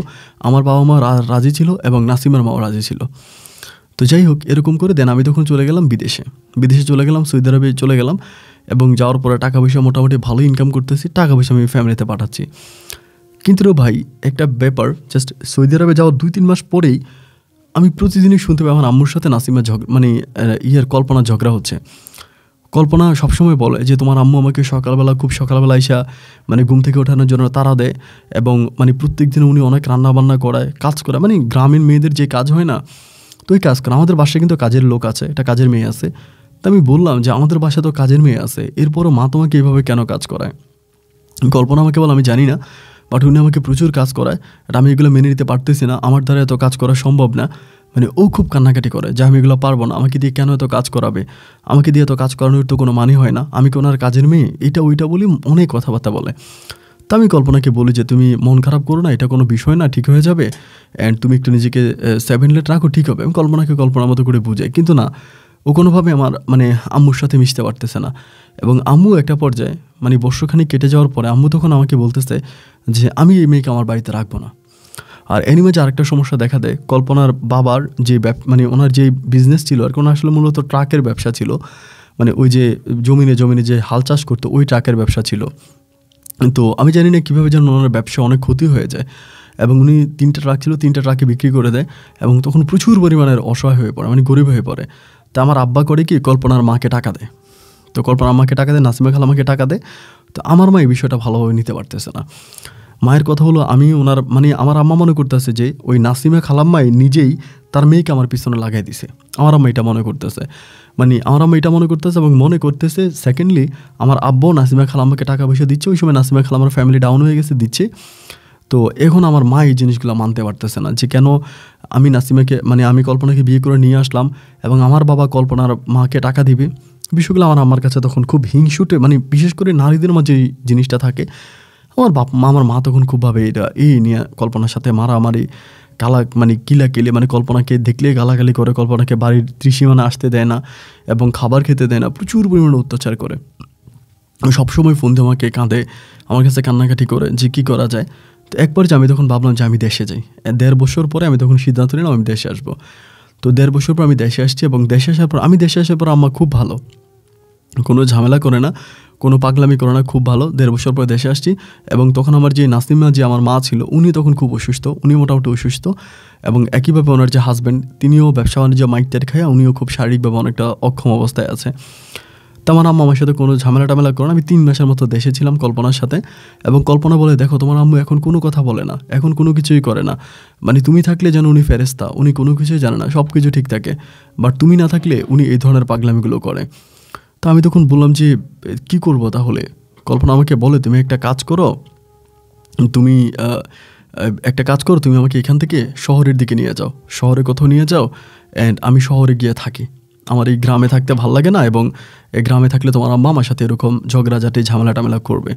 আমার বাবা মা রাজি ছিল, এবং নাসিমার মাও রাজি ছিল। তো যাই হোক, এরকম করে দেন আমি তখন চলে গেলাম বিদেশে চলে গেলাম, সৌদি আরবে চলে গেলাম। এবং যাওয়ার পরে টাকা পয়সা মোটামুটি ভালো ইনকাম করতেছি, টাকা পয়সা আমি ফ্যামিলিতে পাঠাচ্ছি। কিন্তু ভাই একটা ব্যাপার, জাস্ট সৌদি আরবে যাওয়ার 2-3 মাস পরেই আমি প্রতিদিনই শুনতে পাই আমার আম্মুর সাথে নাসিমার কল্পনার ঝগড়া হচ্ছে। কল্পনা সবসময় বলে যে তোমার আম্মু আমাকে খুব সকালবেলা এসে মানে ঘুম থেকে ওঠানোর জন্য তাড়া দেয়, এবং মানে প্রত্যেক দিন উনি অনেক রান্নাবান্না করায়, কাজ করে, মানে গ্রামীণ মেয়েদের যে কাজ হয় না, তো ওই কাজ করে। আমাদের বাসায় কিন্তু কাজের লোক আছে, একটা কাজের মেয়ে আছে। তো আমি বললাম যে আমাদের বাসায় তো কাজের মেয়ে আছে, এরপরও মা তোমাকে এইভাবে কেন কাজ করায়? কল্পনা আমাকে বলে, আমি জানি না, বাট উনি আমাকে প্রচুর কাজ করায়, আর আমি এগুলো মেনে নিতে পারতেছি না, আমার দ্বারা এত কাজ করা সম্ভব না। মানে ও খুব কান্নাকাটি করে যে আমি এগুলো পারবো না, আমাকে দিয়ে কেন এত কাজ করাবে, আমাকে দিয়ে এত কাজ করানোর তো কোনো মানে হয় না, আমি কি ওনার কাজের মেয়ে, এটা ওইটা বলি, অনেক কথাবার্তা বলে। তা আমি কল্পনাকে বলি যে তুমি মন খারাপ করো না, এটা কোনো বিষয় না, ঠিক হয়ে যাবে, অ্যান্ড তুমি একটু নিজেকে 7 লেট রাখো, ঠিক হবে। আমি কল্পনাকে কল্পনার মতো করে বুঝাই, কিন্তু না, ও কোনোভাবে আমার মানে আম্মুর সাথে মিশতে পারতেছে না। এবং আম্মু একটা পর্যায়ে মানে বর্ষখানিক কেটে যাওয়ার পরে আম্মু তখন আমাকে বলতেছে যে আমি এই মেয়েকে আমার বাড়িতে রাখবো না। আর এনিমেজ আরেকটা সমস্যা দেখা দেয়, কল্পনার বাবার যে মানে ওনার যে বিজনেস ছিল আর কি, ওনার আসলে মূলত ট্রাকের ব্যবসা ছিল, মানে ওই যে জমিনে যে হাল চাষ করতো ওই ট্রাকের ব্যবসা ছিল। তো আমি জানি না কীভাবে যেন ওনার ব্যবসা অনেক ক্ষতি হয়ে যায়, এবং উনি 3টা ট্রাক ছিল, 3টা ট্রাকে বিক্রি করে দেয়, এবং তখন প্রচুর পরিমাণের অসহায় হয়ে পড়ে, মানে গরিব হয়ে পড়ে। তা আমার আব্বা করে কি, কল্পনার মাকে টাকা দেয়। তো কল্পনার আমাকে টাকা দেয়, নাসিমা খালামাকে টাকা দেয়। তো আমার মা এই বিষয়টা ভালোভাবে নিতে পারতেছে না। মায়ের কথা হলো, আমি ওনার মানে আমার আম্মা মনে করতেছে যে ওই নাসিমা খালাম্মাই নিজেই তার মেয়েকে আমার পিছনে লাগাই দিছে। আমার আম্মা এটা মনে করতেছে, মানে আমার আম্মা এটা মনে করতেছে, এবং মনে করতেছে সেকেন্ডলি আমার আব্বাও নাসিমা খালাম্মাকে টাকা পয়সা দিচ্ছে। ওই সময় নাসিমা খালাম্মার ফ্যামিলি ডাউন হয়ে গেছে, দিচ্ছে। তো এখন আমার মা এই জিনিসগুলো মানতে পারতেছে না যে কেন আমি নাসিমাকে মানে আমি কল্পনাকে বিয়ে করে নিয়ে আসলাম এবং আমার বাবা কল্পনার মাকে টাকা দিবে। বিষয়গুলো আমার কাছে তখন খুব হিংসুটে, মানে বিশেষ করে নারীদের মাঝে এই জিনিসটা থাকে। আমার মা তখন খুবভাবে এটা নিয়ে কল্পনার সাথে মারামারি, মানে কিলাকিলি, মানে কল্পনাকে দেখলে গালাগালি করে, কল্পনাকে বাড়ির ত্রিসীমানা আসতে দেয় না এবং খাবার খেতে দেয় না, প্রচুর পরিমাণে অত্যাচার করে। সবসময় ফোন দিয়ে আমাকে কাঁদে, আমার কাছে কান্নাকাটি করে যে কী করা যায়। তো একবার যে আমি তখন ভাবলাম যে আমি দেশে যাই। 1.5 বছর পরে আমি তখন সিদ্ধান্ত নিলাম আমি দেশে আসবো। তো 1.5 বছর পর আমি দেশে আসছি, এবং দেশে আসার পর আম্মা খুব ভালো, কোনো ঝামেলা করে না, কোনো পাগলামি করে না, খুব ভালো। 1.5 বছর পর দেশে আসছি, এবং তখন আমার যে নাসিমা যে আমার মা ছিল উনি তখন খুব অসুস্থ, উনি মোটামুটি অসুস্থ, এবং একইভাবে ওনার যে হাজব্যান্ড তিনিও ব্যবসা বাণিজ্য মাইকটার খায়, উনিও খুব শারীরিকভাবে অনেকটা অক্ষম অবস্থায় আছে। তো আমার আম্মা আমার সাথে কোনো ঝামেলা করে না। আমি 3 মাসের মতো দেশে ছিলাম কল্পনার সাথে, এবং কল্পনা বলে, দেখো তোমার আম্মু এখন কোনো কথা বলে না, এখন কোনো কিছুই করে না, মানে তুমি থাকলে যেন উনি ফেরেস্তা, উনি কোনো কিছুই জানে না, সব কিছু ঠিক থাকে, বাট তুমি না থাকলে উনি এই ধরনের পাগলামিগুলো করে। তো আমি তখন বললাম যে কী করবো তাহলে? কল্পনা আমাকে বলে, তুমি একটা কাজ করো, তুমি আমাকে এখান থেকে শহরের দিকে নিয়ে যাও, শহরে কোথাও নিয়ে যাও, অ্যান্ড আমি শহরে গিয়ে থাকি, আমার এই গ্রামে থাকতে ভাল লাগে না, এবং এই গ্রামে থাকলে তোমার আম্মা আমার সাথে এরকম ঝগড়াঝাটি ঝামেলা করবে।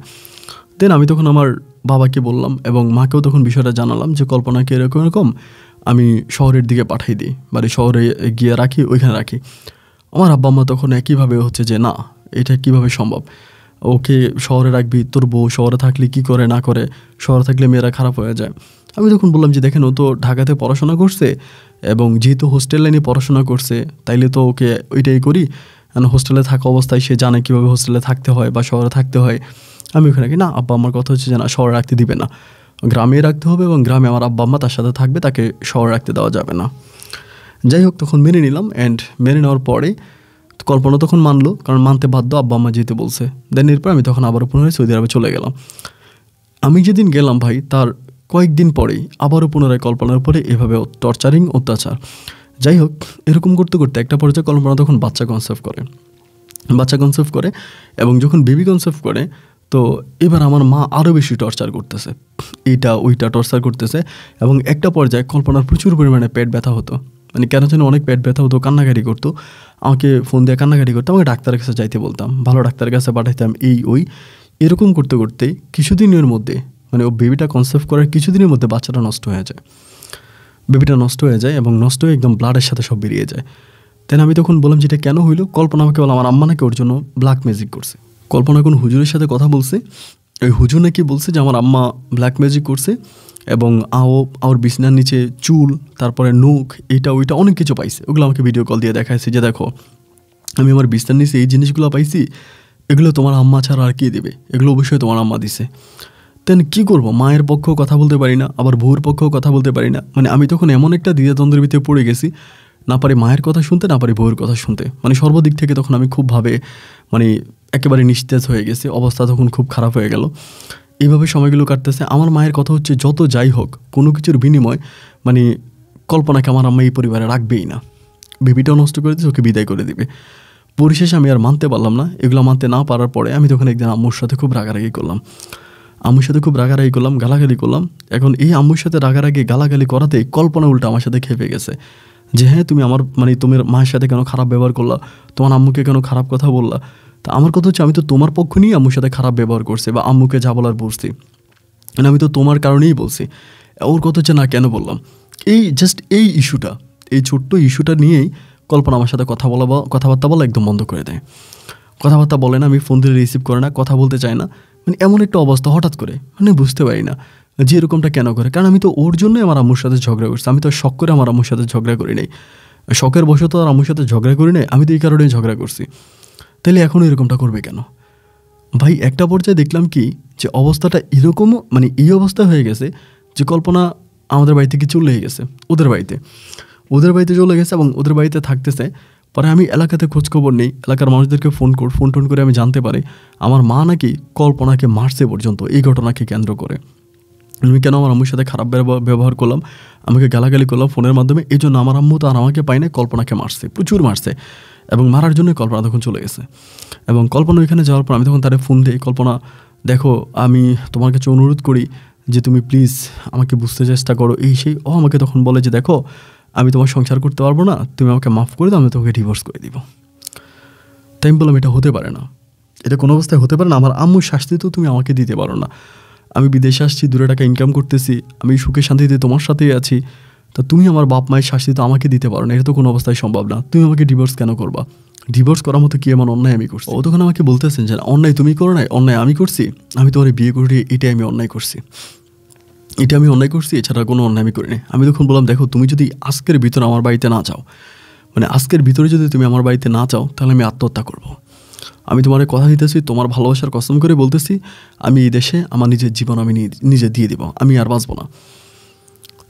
দেন আমি তখন আমার বাবাকে বললাম, এবং মাকেও তখন বিষয়টা জানালাম যে কল্পনাকে এরকম আমি শহরের দিকে পাঠাই দিই, মানে শহরে গিয়ে রাখি, ওইখানে রাখি। আমার আব্বা আম্মা তখন একইভাবে হচ্ছে যে না, এটা কিভাবে সম্ভব, ওকে শহরে রাখবি, তোর বউ শহরে থাকলে কি করে না করে, শহরে থাকলে মেয়েরা খারাপ হয়ে যায়। আমি তখন বললাম যে দেখেন, ও তো ঢাকাতে পড়াশোনা করছে, এবং যেহেতু হোস্টেল লাইনে পড়াশোনা করছে তাইলে তো ওকে ওইটাই করি, কারণ হোস্টেলে থাকা অবস্থায় সে জানে কীভাবে হোস্টেলে থাকতে হয় বা শহরে থাকতে হয়। আমি ওখানে না, আব্বা আমার কথা হচ্ছে যে না, শহরে রাখতে দিবে না, গ্রামে রাখতে হবে, এবং গ্রামে আমার আব্বা আম্মা তার সাথে থাকবে, তাকে শহরে রাখতে দেওয়া যাবে না। যাই হোক, তখন মেনে নিলাম, অ্যান্ড মেনে নেওয়ার পরে কল্পনা তখন মানলো, কারণ মানতে বাধ্য, আব্বা আম্মা যেতে বলছে। দেন এরপর আমি তখন আবারও পুনরায় সৌদি আরবে চলে গেলাম। আমি যেদিন গেলাম ভাই, তার কয়েকদিন পরেই আবারও পুনরায় কল্পনার উপরে এভাবে টর্চারিং, অত্যাচার। যাই হোক, এরকম করতে করতে একটা পর্যায়ে কল্পনা তখন বাচ্চা কনসেপ্ট করে, এবং যখন বেবি কনসেপ্ট করে, তো এবার আমার মা আরও বেশি টর্চার করতেছে, এইটা ওইটা টর্চার করতেছে, এবং একটা পর্যায়ে কল্পনার প্রচুর পরিমাণে পেট ব্যথা হতো, মানে কেন যেন অনেক পেট ব্যথা হতো, কান্নাকাটি করতো, আমাকে ফোন দিয়ে কান্নাকাটি করতো, আমাকে ডাক্তারের কাছে যাইতে বলতাম, ভালো ডাক্তারের কাছে পাঠাইতাম, এরকম করতে করতে কিছুদিনের মধ্যে, মানে ও বেবিটা কনসেপ্ট করার কিছুদিনের মধ্যে বাচ্চাটা নষ্ট হয়ে যায়, এবং নষ্ট হয়ে একদম ব্লাডের সাথে সব বেরিয়ে যায়। দেন আমি তখন বললাম যেটা কেন হইলো? কল্পনা আমাকে বললাম আমার আম্মা নাকি ওর জন্য ব্ল্যাক ম্যাজিক করছে। কল্পনা কোন হুজুরের সাথে কথা বলছে, ওই হুজুর নাকি বলছে যে আমার আম্মা ব্ল্যাক ম্যাজিক করছে, এবং ওর বিছনার নিচে চুল, তারপরে নখ, এইটা ওইটা অনেক কিছু পাইছে। ওগুলো আমাকে ভিডিও কল দিয়ে দেখাইছে যে দেখো আমি আমার বিছনার নিচে এই জিনিসগুলো পাইছি, এগুলো তোমার আম্মা ছাড়া আর কে দেবে, এগুলো অবশ্যই তোমার আম্মা দিছে। দেন কী করবো, মায়ের পক্ষেও কথা বলতে পারি না, আবার বউর পক্ষেও কথা বলতে পারি না, মানে আমি তখন এমন একটা দ্বিধাদ্বন্দ্বের ভিতরে পড়ে গেছি, না পারি মায়ের কথা শুনতে, না পারি বউয়ের কথা শুনতে, মানে সর্বদিক থেকে তখন আমি খুবভাবে মানে একেবারে নিস্তেজ হয়ে গেছি, অবস্থা তখন খুব খারাপ হয়ে গেল। এইভাবে সময়গুলো কাটতেছে। আমার মায়ের কথা হচ্ছে যত যাই হোক কোনো কিছুর বিনিময় মানে কল্পনাকে আমার আম্মা এই পরিবারে রাখবেই না, বেবিটাও নষ্ট করে দিচ্ছে, ওকে বিদায় করে দিবে। পরিশেষে আমি আর মানতে পারলাম না। এগুলো মানতে না পারার পরে আমি তখন একদিন আম্মুর সাথে খুব রাগারাগি করলাম, গালাগালি করলাম। এখন এই আম্মুর সাথে গালাগালি করাতে কল্পনা উল্টা আমার সাথে খেপে গেছে যে হ্যাঁ তুমি আমার মানে তোমার মায়ের সাথে কেন খারাপ ব্যবহার করলা, তোমার আম্মুকে কেন খারাপ কথা বললা। তা আমার কথা হচ্ছে আমি তো তোমার পক্ষ নিয়ে আম্মুর সাথে খারাপ ব্যবহার করছি বা আম্মুকে যা বলার বলছি, মানে আমি তো তোমার কারণেই বলছি। ওর কথা হচ্ছে না কেন বললাম, এই জাস্ট এই ইস্যুটা, এই ছোট্ট ইস্যুটা নিয়েই কল্পনা আমার সাথে কথাবার্তা বলা একদম বন্ধ করে দেয়। কথাবার্তা বলে না, আমি ফোন দিলে রিসিভ করে না, কথা বলতে চায় না। মানে এমন একটা অবস্থা হঠাৎ করে, মানে বুঝতে পারি না যে এরকমটা কেন করে। কারণ আমি তো ওর জন্যই আমার আম্মুর সাথে ঝগড়া করছি, আমি তো শখ করে আমার আম্মুর সাথে ঝগড়া করি নাই, শখের বশত আর আম্মুর সাথে ঝগড়া করি নাই, আমি তো এই কারণেই ঝগড়া করছি। তাহলে এখনও এরকমটা করবে কেন ভাই? একটা পর্যায়ে দেখলাম কি যে অবস্থাটা এরকমও, মানে এই অবস্থা হয়ে গেছে যে কল্পনা আমাদের বাড়ি থেকে চলে গেছে ওদের বাড়িতে চলে গেছে এবং ওদের বাড়িতে থাকতেছে। পরে আমি এলাকাতে খোঁজখবর নেই, এলাকার মানুষদেরকে ফোন টোন করে আমি জানতে পারি আমার মা নাকি কল্পনাকে মারছে পর্যন্ত এই ঘটনাকে কেন্দ্র করে। আমি কেন আমার আম্মুর সাথে খারাপ ব্যবহার করলাম, আমাকে গালাগালি করলাম ফোনের মাধ্যমে, এই জন্য আমার আম্মু তো আর আমাকে পায় না, কল্পনাকে মারছে, প্রচুর মারছে। এবং মারার জন্যই কল্পনা তখন চলে গেছে। এবং কল্পনা ওইখানে যাওয়ার পর আমি তখন তারে ফোন দিই, কল্পনা দেখো আমি তোমার কাছে অনুরোধ করি যে তুমি প্লিজ আমাকে বুঝতে চেষ্টা করো, এই সেই। ও আমাকে তখন বলে যে দেখো আমি তোমার সংসার করতে পারবো না, তুমি আমাকে মাফ করে দাও, আমি তোমাকে ডিভোর্স করে দিব। তাই আমি বললাম এটা হতে পারে না, এটা কোনো অবস্থায় হতে পারে না। আমার আম্মুর শাস্তি তো তুমি আমাকে দিতে পারো না, আমি বিদেশে আসছি, দূরে টাকা ইনকাম করতেছি, আমি সুখে শান্তিতে তোমার সাথেই আছি, তা তুমি আমার বাপ মায়ের শাস্তি তো আমাকে দিতে পারো না, এটা তো কোনো অবস্থায় সম্ভব না। তুমি আমাকে ডিভোর্স কেন করবা? ডিভোর্স করার মতো কি এমন অন্যায় আমি করছি? ও তখন আমাকে বলতেছেন যে অন্যায় তুমি করো নাই, অন্যায় আমি করছি, আমি তোমার বিয়ে করি এটাই আমি অন্যায় করছি, এটা আমি অন্যায় করছি, এছাড়া কোনো অন্যায় আমি করিনি। আমি তখন বললাম দেখো তুমি যদি আজকের ভিতরে আমার বাড়িতে না চাও, মানে আজকের ভিতরে যদি তুমি আমার বাড়িতে না চাও, তাহলে আমি আত্মহত্যা করব। আমি তোমার কথা দিতেছি, তোমার ভালোবাসার কসম করে বলতেছি, আমি এই দেশে আমার নিজের জীবন আমি নিজে দিয়ে দেবো, আমি আর বাঁচবো না।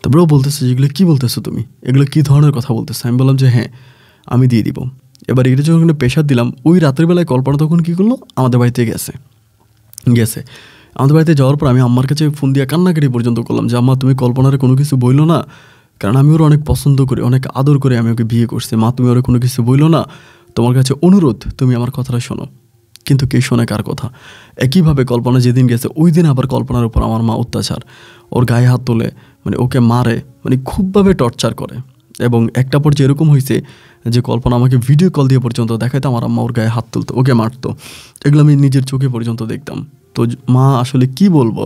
তারপরেও বলতেছে যেগুলো কী বলতেছো তুমি, এগুলো কী ধরনের কথা বলতেছো? আমি বললাম যে হ্যাঁ আমি দিয়ে দিব। এবার এটা যখন প্রেশার দিলাম, ওই রাতের বেলায় কল্পনা তখন কী করলো, আমাদের বাড়িতে গেছে। আমাদের বাড়িতে যাওয়ার পর আমি আম্মার কাছে ফোন দিয়ে কান্নাকাটি পর্যন্ত করলাম যে আম্মা তুমি কল্পনার কোনো কিছু বইলো না, কারণ আমি ওর অনেক পছন্দ করি, অনেক আদর করে আমি ওকে বিয়ে করছি, মা তুমি ওর কোনো কিছু বইলো না, তোমার কাছে অনুরোধ তুমি আমার কথাটা শোনো। কিন্তু কে শোনে কার কথা? একইভাবে কল্পনা যেদিন গেছে ওই দিন আবার কল্পনার উপর আমার মা অত্যাচার, ওর গায়ে হাত তোলে, মানে ওকে মারে, মানে খুবভাবে টর্চার করে। এবং একটা পর্যায়ে এরকম হয়েছে যে কল্পনা আমাকে ভিডিও কল দিয়ে পর্যন্ত দেখাইতো আমার আম্মা ওর গায়ে হাত তুলতো, ওকে মারতো, এগুলো আমি নিজের চোখে পর্যন্ত দেখতাম। তো মা আসলে কি বলবো,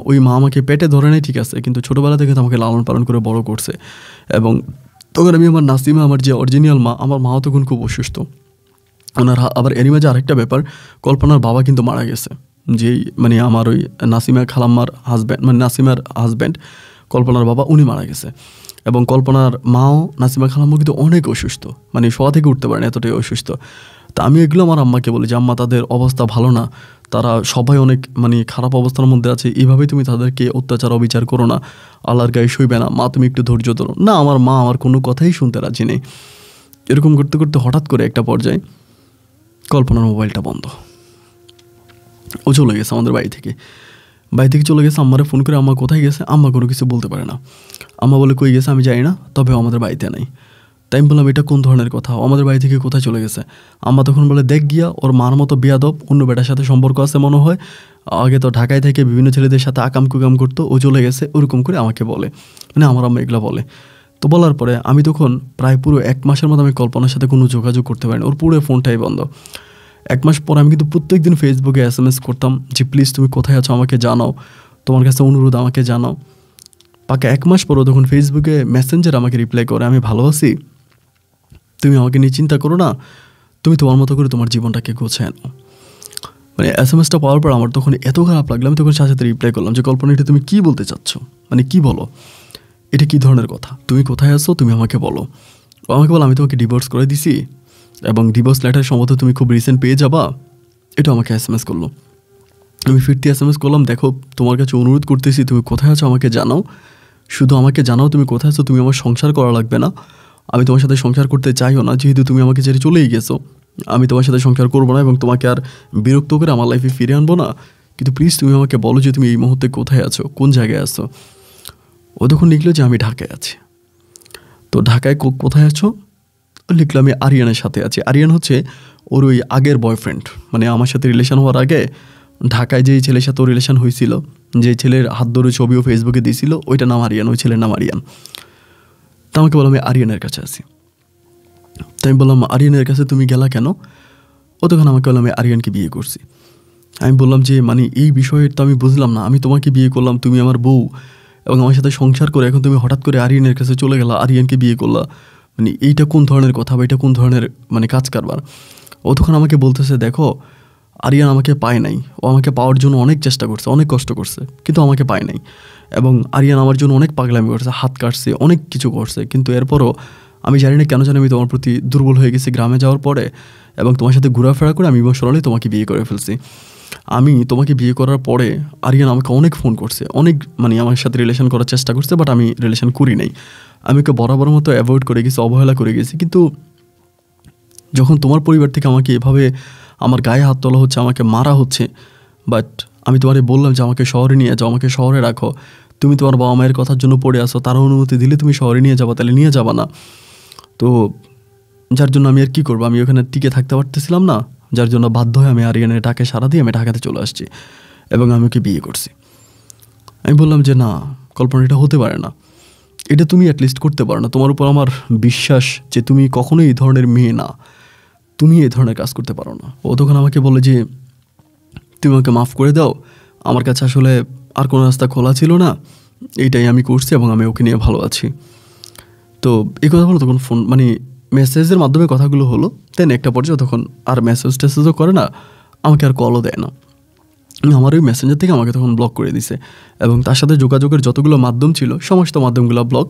ওই মা আমাকে পেটে ধরে নেই ঠিক আছে, কিন্তু ছোটোবেলা থেকে তো আমাকে লালন পালন করে বড় করছে। এবং তখন আমি আমার নাসিমা, আমার যে অরিজিনাল মা, আমার মাও তখন খুব অসুস্থ ওনার। আবার এরই মাঝে আরেকটা ব্যাপার, কল্পনার বাবা কিন্তু মারা গেছে, যেই মানে আমার ওই নাসিমা খালাম্মার হাজব্যান্ড, মানে নাসিমার হাজব্যান্ড কল্পনার বাবা, উনি মারা গেছে। এবং কল্পনার মাও নাসিমা খালাম্মা কিন্তু অনেক অসুস্থ, মানে শোয়া থেকে উঠতে পারে না, এতটাই অসুস্থ। তা আমি এগুলো আমার আম্মাকে বলি যে আম্মা তাদের অবস্থা ভালো না, তারা সবাই অনেক মানে খারাপ অবস্থার মধ্যে আছে, এইভাবেই তুমি তাদেরকে অত্যাচার অবিচার করো না, আল্লাহর গায়ে সইবে না, মা তুমি একটু ধৈর্য ধরো না। আমার মা আমার কোনো কথাই শুনতে রাজি নেই। এরকম করতে করতে হঠাৎ করে একটা পর্যায়ে কল্পনার মোবাইলটা বন্ধ, ও চলে গেছে আমাদের বাড়ি থেকে চলে গেছে। আম্মারে ফোন করে আম্মা কোথায় গেছে, আম্মা কোনো কিছু বলতে পারে না। আম্মা বলে কই গেছে আমি জানি না, তবে আমাদের বাড়িতে নেই। তাই আমি বললাম এটা কোন ধরনের কথা, আমাদের বাড়ি থেকে কোথায় চলে গেছে? আম্মা তখন বলে দেখ গিয়া ওর মার মতো বেয়াদব, অন্য বেটার সাথে সম্পর্ক আছে মনে হয়, আগে তো ঢাকায় থেকে বিভিন্ন ছেলেদের সাথে আকাম কুকাম করতো, ও চলে গেছে, ওরকম করে আমাকে বলে, মানে আমার আম্মা এগুলো বলে। তো বলার পরে আমি তখন প্রায় পুরো 1 মাসের মতো আমি কল্পনার সাথে কোনো যোগাযোগ করতে পারিনি, ওর পুরো ফোনটাই বন্ধ। 1 মাস পর আমি কিন্তু প্রত্যেক দিন ফেসবুকে SMS করতাম যে প্লিজ তুমি কোথায় আছো আমাকে জানাও, তোমার কাছে অনুরোধ আমাকে জানাও। পাকা 1 মাস পরও তখন ফেসবুকে মেসেঞ্জার আমাকে রিপ্লাই করে আমি ভালো আছি, তুমি আমাকে নিয়ে চিন্তা করো না, তুমি তোমার মতো করে তোমার জীবনটাকে গোছায় নাও। মানে SMS-টা পাওয়ার পর আমার তখন এত খারাপ লাগলো, আমি তখন সাথে সাথে রিপ্লাই করলাম যে কল্পনা এটা তুমি কী বলতে চাচ্ছ, মানে কি বলো, এটা কী ধরনের কথা, তুমি কোথায় আছো তুমি আমাকে বলো। ও আমাকে বলো আমি তোমাকে ডিভোর্স করে দিছি এবং ডিভোর্স লেটার সম্ভবত তুমি খুব রিসেন্ট পেয়ে যাবা, এটা আমাকে SMS করলো। আমি ফিরতি SMS করলাম দেখো তোমার কাছে অনুরোধ করতেছি তুমি কোথায় আছো আমাকে জানাও, শুধু আমাকে জানাও তুমি কোথায় আছো, তুমি আমার সংসার করা লাগবে না, আমি তোমার সাথে সংসার করতে চাইও না, যেহেতু তুমি আমাকে ছেড়ে চলেই গেছো, আমি তোমার সাথে সংসার করবো না এবং তোমাকে আর বিরক্ত করে আমার লাইফে ফিরে আনবো না, কিন্তু প্লিজ তুমি আমাকে বলো যে তুমি এই মুহূর্তে কোথায় আছো, কোন জায়গায় আছো। ও তখন লিখলো যে আমি ঢাকায় আছি। তো ঢাকায় কোথায় আছো লিখলো আমি আরিয়ানের সাথে আছি। আরিয়ান হচ্ছে ওর ওই আগের বয়ফ্রেন্ড, মানে আমার সাথে রিলেশন হওয়ার আগে ঢাকায় যেই ছেলের সাথে ওর রিলেশন হয়েছিল, যে ছেলের হাত ধরে ছবিও ফেসবুকে দিয়েছিল, ওইটা নাম আরিয়ান, ওই ছেলের নাম আরিয়ান। তা আমাকে বললাম আমি আরিয়ানের কাছে আছি। তাই আমি বললাম আরিয়ানের কাছে তুমি গেলা কেন? ও তখন আমাকে বললাম আমি আরিয়ানকে বিয়ে করছি। আমি বললাম যে মানে এই বিষয়ে তো আমি বুঝলাম না, আমি তোমাকে বিয়ে করলাম, তুমি আমার বউ এবং আমার সাথে সংসার করে এখন তুমি হঠাৎ করে আরিয়ানের কাছে চলে গেলা, আরিয়ানকে বিয়ে করলা, মানে এইটা কোন ধরনের কথা বা এটা কোন ধরনের মানে কাজ কারবার। ও তখন আমাকে বলতেছে দেখো আরিয়ান আমাকে পায় নাই, ও আমাকে পাওয়ার জন্য অনেক চেষ্টা করছে, অনেক কষ্ট করছে, কিন্তু আমাকে পায় নাই। এবং আরিয়ান আমার জন্য অনেক পাগলামি করছে, হাত কাটছে, অনেক কিছু করছে, কিন্তু এরপরও আমি জানি না কেন জানি আমি তোমার প্রতি দুর্বল হয়ে গেছি গ্রামে যাওয়ার পরে, এবং তোমার সাথে ঘোরাফেরা করে আমি ইমোশনালি তোমাকে বিয়ে করে ফেলছি। আমি তোমাকে বিয়ে করার পরে আরিয়ান আমাকে অনেক ফোন করছে, অনেক মানে আমার সাথে রিলেশন করার চেষ্টা করছে, বাট আমি রিলেশন করি নাই। আমি ওকে বরাবর মতো অ্যাভয়েড করে গেছি, অবহেলা করে গেছি। কিন্তু যখন তোমার পরিবার থেকে আমাকে এভাবে আমার গায়ে হাত তোলা হচ্ছে, আমাকে মারা হচ্ছে, বাট আমি তোমারে বললাম যে আমাকে শহরে নিয়ে যাও, আমাকে শহরে রাখো, তুমি তোমার বাবা মায়ের কথার জন্য পড়ে আসো, তারা অনুমতি দিলে তুমি শহরে নিয়ে যাবা, তাহলে নিয়ে যাবা না। তো যার জন্য আমি আর কী করবো, আমি ওখানে টিকে থাকতে পারতেছিলাম না, যার জন্য বাধ্য হয়ে আমি আরিয়ানের ডাকে সাড়া দিয়ে আমি ঢাকাতে চলে আসছি এবং আমি ওকে বিয়ে করছি। আমি বললাম যে না কল্পনা, এটা হতে পারে না, এটা তুমি অ্যাটলিস্ট করতে পারো না, তোমার উপর আমার বিশ্বাস যে তুমি কখনোই এই ধরনের মেয়ে না, তুমি এই ধরনের কাজ করতে পারো না। ও তখন আমাকে বলে যে তুমি আমাকে মাফ করে দাও, আমার কাছে আসলে আর কোনো রাস্তা খোলা ছিল না, এইটাই আমি করছি এবং আমি ওকে নিয়ে ভালো আছি। তো এই কথা বলো তখন ফোন মানে মেসেজের মাধ্যমে কথাগুলো হলো, দেন একটা পর্যায়ে তখন আর মেসেজ টেসেজও করে না, আমাকে আর কলও দেয় না। আমার ওই মেসেঞ্জার থেকে আমাকে তখন ব্লক করে দিছে এবং তার সাথে যোগাযোগের যতগুলো মাধ্যম ছিল সমস্ত মাধ্যমগুলো ব্লক।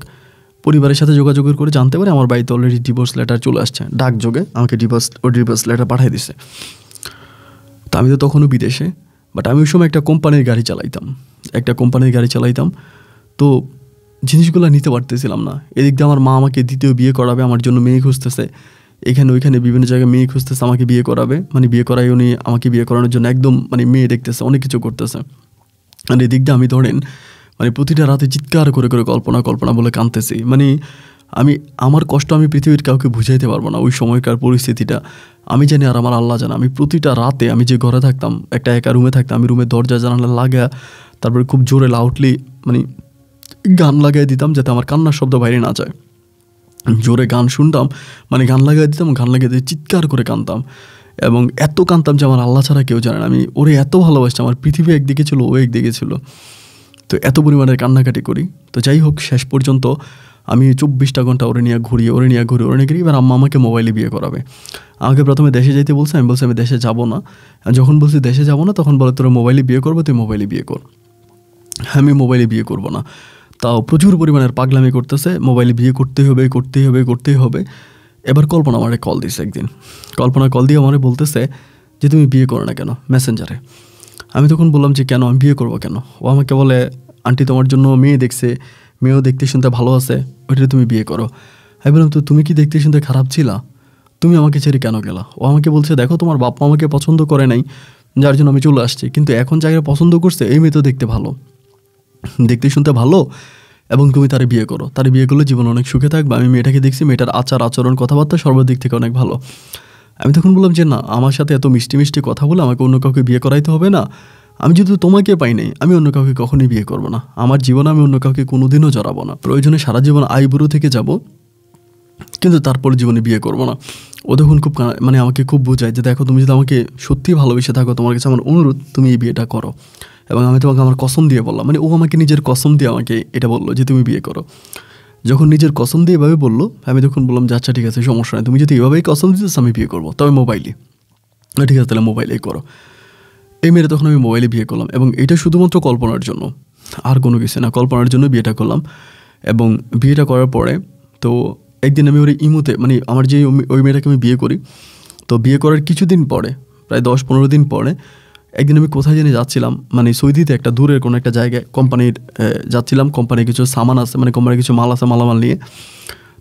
পরিবারের সাথে যোগাযোগের করে জানতে পারে আমার বাড়িতে অলরেডি ডিভোর্স লেটার চলে আসছে, ডাকযোগে আমাকে ডিভোর্স লেটার পাঠিয়ে দিছে। তো আমি তো তখনও বিদেশে, বাট আমি ওই সময় একটা কোম্পানির গাড়ি চালাইতাম, তো জিনিসগুলো নিতে পারতেছিলাম না। এদিক দিয়ে আমার মা আমাকে দ্বিতীয় বিয়ে করাবে, আমার জন্য মেয়ে খুঁজতেছে, এখানে ওইখানে বিভিন্ন জায়গায় মেয়ে খুঁজতেছে, আমাকে বিয়ে করাবে, মানে বিয়ে করাই উনি আমাকে বিয়ে করানোর জন্য একদম মানে মেয়ে দেখতেছে, অনেক কিছু করতেছে। আর এদিক দিয়ে আমি ধরেন মানে প্রতিটা রাতে চিৎকার করে করে কল্পনা বলে কাঁদতেছি। মানে আমার কষ্ট আমি পৃথিবীর কাউকে বুঝাইতে পারবো না। ওই সময়কার পরিস্থিতিটা আমি জানি আর আমার আল্লাহ জানে। আমি প্রতিটা রাতে আমি যে ঘরে থাকতাম, একটা একা রুমে থাকতাম, আমি রুমের দরজা জানালা লাগা, তারপরে খুব জোরে লাউডলি মানে গান লাগাই দিতাম যাতে আমার কান্নার শব্দ বাইরে না যায়। জোরে গান শুনতাম, মানে গান লাগাই দিতাম, গান লাগিয়ে দিয়ে চিৎকার করে কাঁদতাম এবং এত কাঁদতাম যে আমার আল্লাহ ছাড়া কেউ জানে না। আমি ওরে এত ভালোবাসতাম, আমার পৃথিবী একদিকে ছিল, ও একদিকে ছিল, তো এত পরিমাণের কান্নাকাটি করি। তো যাই হোক, শেষ পর্যন্ত আমি 24টা ঘন্টা ওরে নিয়ে ঘুরি। এবার আম্মা আমাকে মোবাইলে বিয়ে করাবে। আমাকে প্রথমে দেশে যাইতে বলছে, আমি বলছি আমি দেশে যাব না। যখন বলছি দেশে যাব না, তখন বলে তোরা মোবাইলে বিয়ে করবো, তুই মোবাইলে বিয়ে কর। আমি মোবাইলে বিয়ে করবো না, তাও প্রচুর পরিমাণের পাগলামি করতেছে, মোবাইলে বিয়ে করতেই হবে। এবার কল্পনা আমারে কল দিছে একদিন। কল্পনা কল দিয়ে আমারে বলতেছে যে তুমি বিয়ে করো না কেন মেসেঞ্জারে। আমি তখন বললাম যে কেন, আমি বিয়ে করবো কেন? ও আমাকে বলে আন্টি তোমার জন্য মেয়ে দেখছে, মেয়েও দেখতে শুনতে ভালো আছে, ওইটা তুমি বিয়ে করো। আমি বললাম তো তুমি কি দেখতে শুনতে খারাপ ছিলা? তুমি আমাকে ছেড়ে কেন গেলা? ও আমাকে বলছে দেখো তোমার বাপ মা আমাকে পছন্দ করে নাই, যার জন্য আমি চলে আসছি, কিন্তু এখন জায়গায় পছন্দ করছে, এই মেয়ে তো দেখতে ভালো, দেখতে শুনতে ভালো, এবং তুমি তারে বিয়ে করো, তারে বিয়ে করলে জীবন অনেক সুখে থাকবে। আমি মেয়েটাকে দেখছি, মেয়েটার আচার আচরণ কথাবার্তা সর্বদিক থেকে অনেক ভালো। আমি তখন বললাম যে না, আমার সাথে এত মিষ্টি মিষ্টি কথা বলে আমাকে অন্য কাউকে বিয়ে করাইতে হবে না। আমি যেহেতু তোমাকে পাই নাই, আমি অন্য কাউকে কখনোই বিয়ে করবো না। আমার জীবনে আমি অন্য কাউকে কোনোদিনও জড়াবো না। প্রয়োজনে সারা জীবন আইবুড়ো থেকে যাব, কিন্তু তারপর জীবনে বিয়ে করবো না। ও তখন খুব মানে আমাকে খুব বোঝায় যে দেখো তুমি যদি আমাকে সত্যিই ভালোবেসে থাকো, তোমার কাছে আমার অনুরোধ তুমি এই বিয়েটা করো। এবং আমি তোমাকে আমার কসম দিয়ে বললাম, মানে ও আমাকে নিজের কসম দিয়ে আমাকে এটা বললো যে তুমি বিয়ে করো। যখন নিজের কসম দিয়ে এভাবে বললো, আমি তখন বললাম যে আচ্ছা ঠিক আছে, সমস্যা নেই, তুমি যদি এভাবেই কসম দিতেছ আমি বিয়ে করবো, তবে মোবাইলে। ঠিক আছে তাহলে মোবাইলেই করো। এই মেয়েটা তখন আমি মোবাইলে বিয়ে করলাম, এবং এটা শুধুমাত্র কল্পনার জন্য, আর কোনো কিছু না, কল্পনার জন্য বিয়েটা করলাম। এবং বিয়েটা করার পরে তো একদিন আমি ওর ইমোতে, মানে আমার যে ওই মেয়েটাকে আমি বিয়ে করি, তো বিয়ে করার কিছুদিন পরে, প্রায় 10-15 দিন পরে, একদিন আমি কোথায় জানি যাচ্ছিলাম, মানে সৌদিতে একটা দূরের কোনো একটা জায়গায় কোম্পানির যাচ্ছিলাম, কোম্পানির কিছু সামান আছে, মানে কোম্পানির কিছু মাল আছে, মালামাল নিয়ে।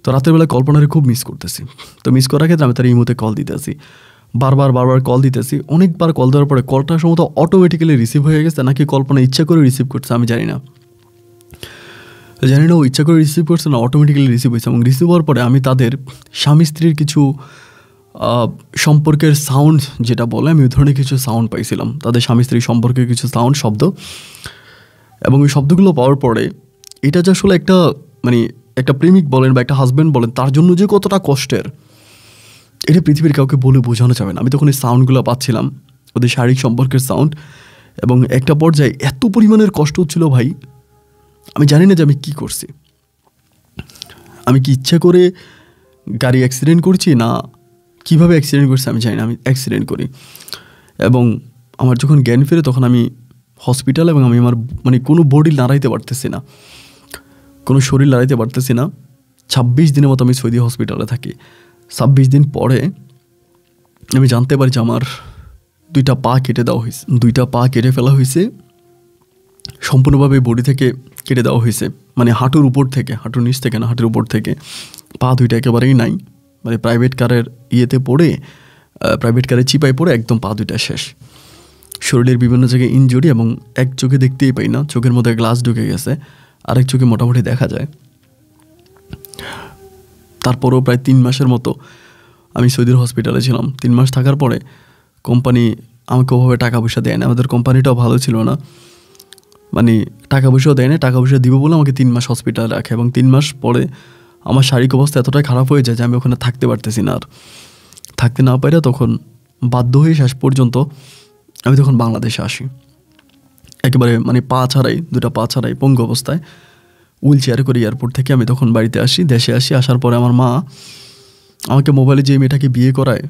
তো রাতের বেলায় কল্পনারে খুব মিস করতেছি। তো মিস করার ক্ষেত্রে আমি তার ইমোতে কল দিতেছি, বারবার কল দিতেছি। অনেকবার কল দেওয়ার পরে কলটা সম্ভবত অটোমেটিক্যালি রিসিভ হয়ে গেছে, নাকি কল্পনা ইচ্ছা করে রিসিভ করছে আমি জানি না। ও ইচ্ছা করে রিসিভ করছে না, অটোমেটিক্যালি রিসিভ হয়েছে। এবং রিসিভ হওয়ার পরে আমি তাদের স্বামী স্ত্রীর কিছু সম্পর্কের সাউন্ড যেটা বলে, আমি ওই ধরনের কিছু সাউন্ড পাইছিলাম, তাদের স্বামী স্ত্রীর সম্পর্কের কিছু সাউন্ড শব্দ। এবং ওই শব্দগুলো পাওয়ার পরে এটা যে আসলে একটা মানে একটা প্রেমিক বলেন বা একটা হাজব্যান্ড বলেন, তার জন্য যে কতটা কষ্টের, এটা পৃথিবীর কাউকে বলে বোঝানো যাবে না। আমি তখন এই সাউন্ডগুলো পাচ্ছিলাম ওদের শারীরিক সম্পর্কের সাউন্ড। এবং একটা পর্যায়ে এত পরিমাণের কষ্ট হচ্ছিল ভাই, আমি জানি না যে আমি কী করছি। আমি কি ইচ্ছা করে গাড়ি অ্যাক্সিডেন্ট করছি না কীভাবে অ্যাক্সিডেন্ট করছি আমি জানি না, আমি অ্যাক্সিডেন্ট করি। এবং আমার যখন জ্ঞান ফেরে তখন আমি হসপিটাল, এবং আমি আমার মানে কোনো বডি নাড়াইতে পারতেছি না, কোনো শরীর নাড়াইতে পারতেছি না। 26 দিনের মতো আমি সৌদি হসপিটালে থাকি। 26 দিন পরে আমি জানতে পারি যে আমার 2টা পা কেটে দেওয়া হয়েছে, 2টা পা কেটে ফেলা হয়েছে, সম্পূর্ণভাবে বডি থেকে কেটে দেওয়া হয়েছে। মানে হাঁটুর উপর থেকে, হাঁটুর নিচ থেকে না, হাঁটুর উপর থেকে পা 2টা একেবারেই নাই। মানে প্রাইভেট কারের ইয়েতে পড়ে, প্রাইভেট কারের চিপায় পড়ে একদম পা 2টা শেষ। শরীরের বিভিন্ন জায়গায় ইনজুরি, এবং এক চোখে দেখতেই পাই না, চোখের মধ্যে গ্লাস ঢুকে গেছে, আরেক চোখে মোটামুটি দেখা যায়। তারপরও প্রায় 3 মাসের মতো আমি সৌদির হসপিটালে ছিলাম। 3 মাস থাকার পরে কোম্পানি আমাকে ওভাবে টাকা পয়সা দেয় না, আমাদের কোম্পানিটাও ভালো ছিল না, মানে টাকা পয়সাও দেয় না। টাকা পয়সা দিব বলে আমাকে 3 মাস হসপিটালে রাখে, এবং 3 মাস পরে আমার শারীরিক অবস্থা এতটাই খারাপ হয়ে যায় যে আমি ওখানে থাকতে পারতেছি না। আর থাকতে না পারে তখন বাধ্য হয়ে শেষ পর্যন্ত আমি তখন বাংলাদেশে আসি, একেবারে মানে পা ছাড়াই, 2টা পা ছাড়াই পঙ্গু অবস্থায় হুইল চেয়ারে করে এয়ারপোর্ট থেকে আমি তখন বাড়িতে আসি, দেশে আসি। আসার পরে আমার মা আমাকে মোবাইলে যে মেয়েটাকে বিয়ে করায়,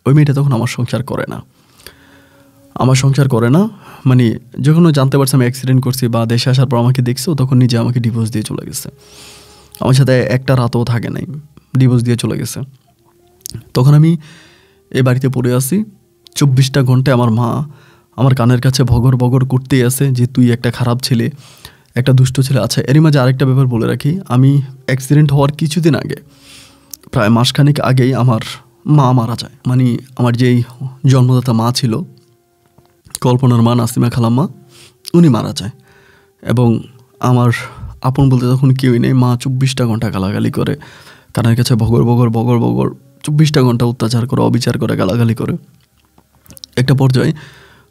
ওই মেয়েটা তখন আমার সংসার করে না, আমার সংসার করে না। মানে যখন জানতে পারছে আমি অ্যাক্সিডেন্ট করছি বা দেশে আসার পর আমাকে দেখছে, ও তখন নিজে আমাকে ডিভোর্স দিয়ে চলে গেছে। আমার সাথে একটা রাতও থাকে নাই, ডিভোর্স দিয়ে চলে গেছে। তখন আমি এই বাড়িতে পড়ে আসি। 24টা ঘন্টায় আমার মা আমার কানের কাছে ভগর ভগর করতেই আছে যে তুই একটা খারাপ ছেলে, একটা দুষ্ট ছেলে। আচ্ছা, এরই মাঝে আরেকটা ব্যাপার বলে রাখি, আমি অ্যাক্সিডেন্ট হওয়ার কিছুদিন আগে, প্রায় মাসখানেক আগেই আমার মা মারা যায়। মানে আমার যেই জন্মদাতা মা ছিল, কল্পনার মা, নাসিমা খালাম্মা, উনি মারা যায়। এবং আমার আপন বলতে তখন কেউই নেই। মা 24টা ঘন্টা গালাগালি করে, কানের কাছে ভগর ভগর ভগর ভগর 24টা ঘন্টা অত্যাচার করে, অবিচার করে, গালাগালি করে। একটা পর্যায়ে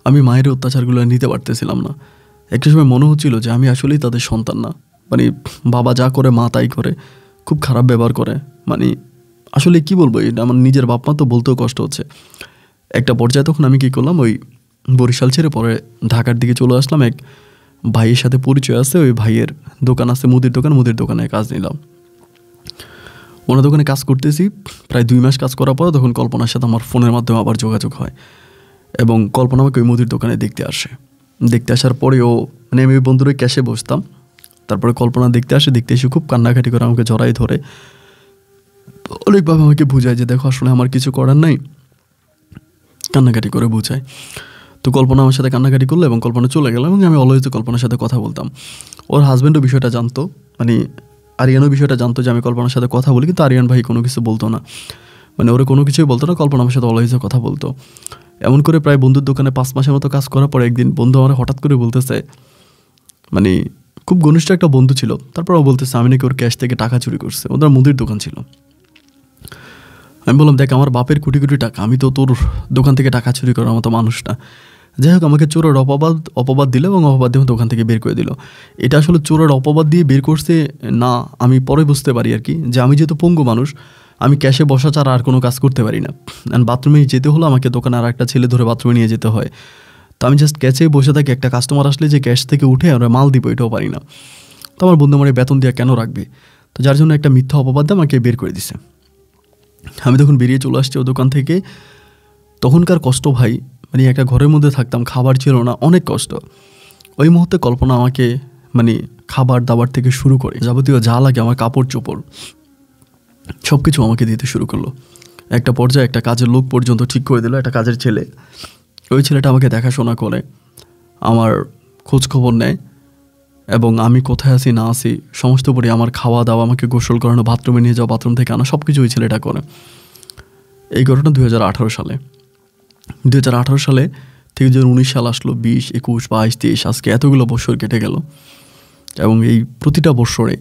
আমি মায়ের অত্যাচারগুলো নিতে পারতেছিলাম না। একটা সময় মনে হচ্ছিল যে আমি আসলেই তাদের সন্তান না। মানে বাবা যা করে মা তাই করে, খুব খারাপ ব্যবহার করে। মানে আসলে কি বলবো, এটা আমার নিজের বাপ মা তো বলতেও কষ্ট হচ্ছে। একটা পর্যায়ে তখন আমি কী করলাম, ওই বরিশাল ছেড়ে পরে ঢাকার দিকে চলে আসলাম। এক ভাইয়ের সাথে পরিচয় আছে, ওই ভাইয়ের দোকান আছে, মুদির দোকান, মুদির দোকানে কাজ নিলাম। ওনার দোকানে কাজ করতেছি প্রায় 2 মাস। কাজ করার পরে তখন কল্পনার সাথে আমার ফোনের মাধ্যমে আবার যোগাযোগ হয়, এবং কল্পনা আমাকে ওই মুদির দোকানে দেখতে আসে। দেখতে আসার পরেও মানে আমি ওই বন্ধুরা ক্যাশে বসতাম, তারপরে কল্পনা দেখতে আসে। দেখতে এসে খুব কান্নাকাটি করে আমাকে জড়াই ধরে অনেকভাবে আমাকে বুঝায় যে দেখো আসলে আমার কিছু করার নাই, কান্নাকাটি করে বুঝায়। তো কল্পনা আমার সাথে কান্নাকাটি করলো এবং কল্পনা চলে গেল, এবং আমি অলওয়েজ কল্পনার সাথে কথা বলতাম। ওর হাজব্যান্ডও বিষয়টা জানতো, মানে আরিয়ানও বিষয়টা জানতো যে আমি কল্পনার সাথে কথা বলি, কিন্তু আরিয়ান ভাই কোনো কিছু বলতো না, মানে ওরা কোনো কিছুই বলতো না। কল্পনা আমার সাথে অলওয়েজ কথা বলতো। এমন করে প্রায় বন্ধুর দোকানে 5 মাসের মতো কাজ করার পর একদিন বন্ধু আমার হঠাৎ করে বলতেছে, মানে খুব ঘনিষ্ঠ একটা বন্ধু ছিল, তারপর ও বলতেছে আমি নাকি ওর ক্যাশ থেকে টাকা চুরি করছে। ওদের মুদির দোকান ছিল। আমি বললাম দেখ আমার বাপের কোটি কোটি টাকা, আমি তো তোর দোকান থেকে টাকা চুরি করার মতো মানুষ না। যাই হোক, আমাকে চোরের অপবাদ দিল, এবং অপবাদ দিয়ে দোকান থেকে বের করে দিল। এটা আসলে চোরের অপবাদ দিয়ে বের করছে না, আমি পরে বুঝতে পারি আর কি, যে আমি যেহেতু পঙ্গু মানুষ, আমি ক্যাশে বসা ছাড়া আর কোনো কাজ করতে পারি না। অ্যান্ড বাথরুমে যেতে হলো আমাকে, দোকানে আর একটা ছেলে ধরে বাথরুমে নিয়ে যেতে হয়। তো আমি জাস্ট ক্যাশে বসে থাকি, একটা কাস্টমার আসলে যে ক্যাশ থেকে উঠে আমরা মাল দিব এটাও পারি না। তো আমার বন্ধু আমার বেতন দিয়ে কেন রাখবে, তো যার জন্য একটা মিথ্যা অপবাদ দিয়ে আমাকে বের করে দিছে। আমি তখন বেরিয়ে চলে আসছি ও দোকান থেকে। তখনকার কষ্ট ভাই, মানে একটা ঘরের মধ্যে থাকতাম, খাবার ছিল না, অনেক কষ্ট। ওই মুহূর্তে কল্পনা আমাকে মানে খাবার দাবার থেকে শুরু করে যাবতীয় যা লাগে, আমার কাপড় চোপড় সব কিছু আমাকে দিতে শুরু করলো। একটা পর্যায়ে একটা কাজের লোক পর্যন্ত ঠিক করে দিল, একটা কাজের ছেলে। ওই ছেলেটা আমাকে দেখাশোনা করে, আমার খোঁজ খবর নেয়, এবং আমি কোথায় আছি না আছি সমস্ত পরি, আমার খাওয়া দাওয়া, আমাকে গোসল করানো, বাথরুমে নিয়ে যাওয়া, বাথরুম থেকে আনা, সব কিছু ওই ছেলেটা করে। এই ঘটনা 2018 সালে। 2018 সালে থেকে 2019 সাল আসলো, 20, 21, 22, 23, আজকে এতগুলো বছর কেটে গেল। এবং এই প্রতিটা বছরে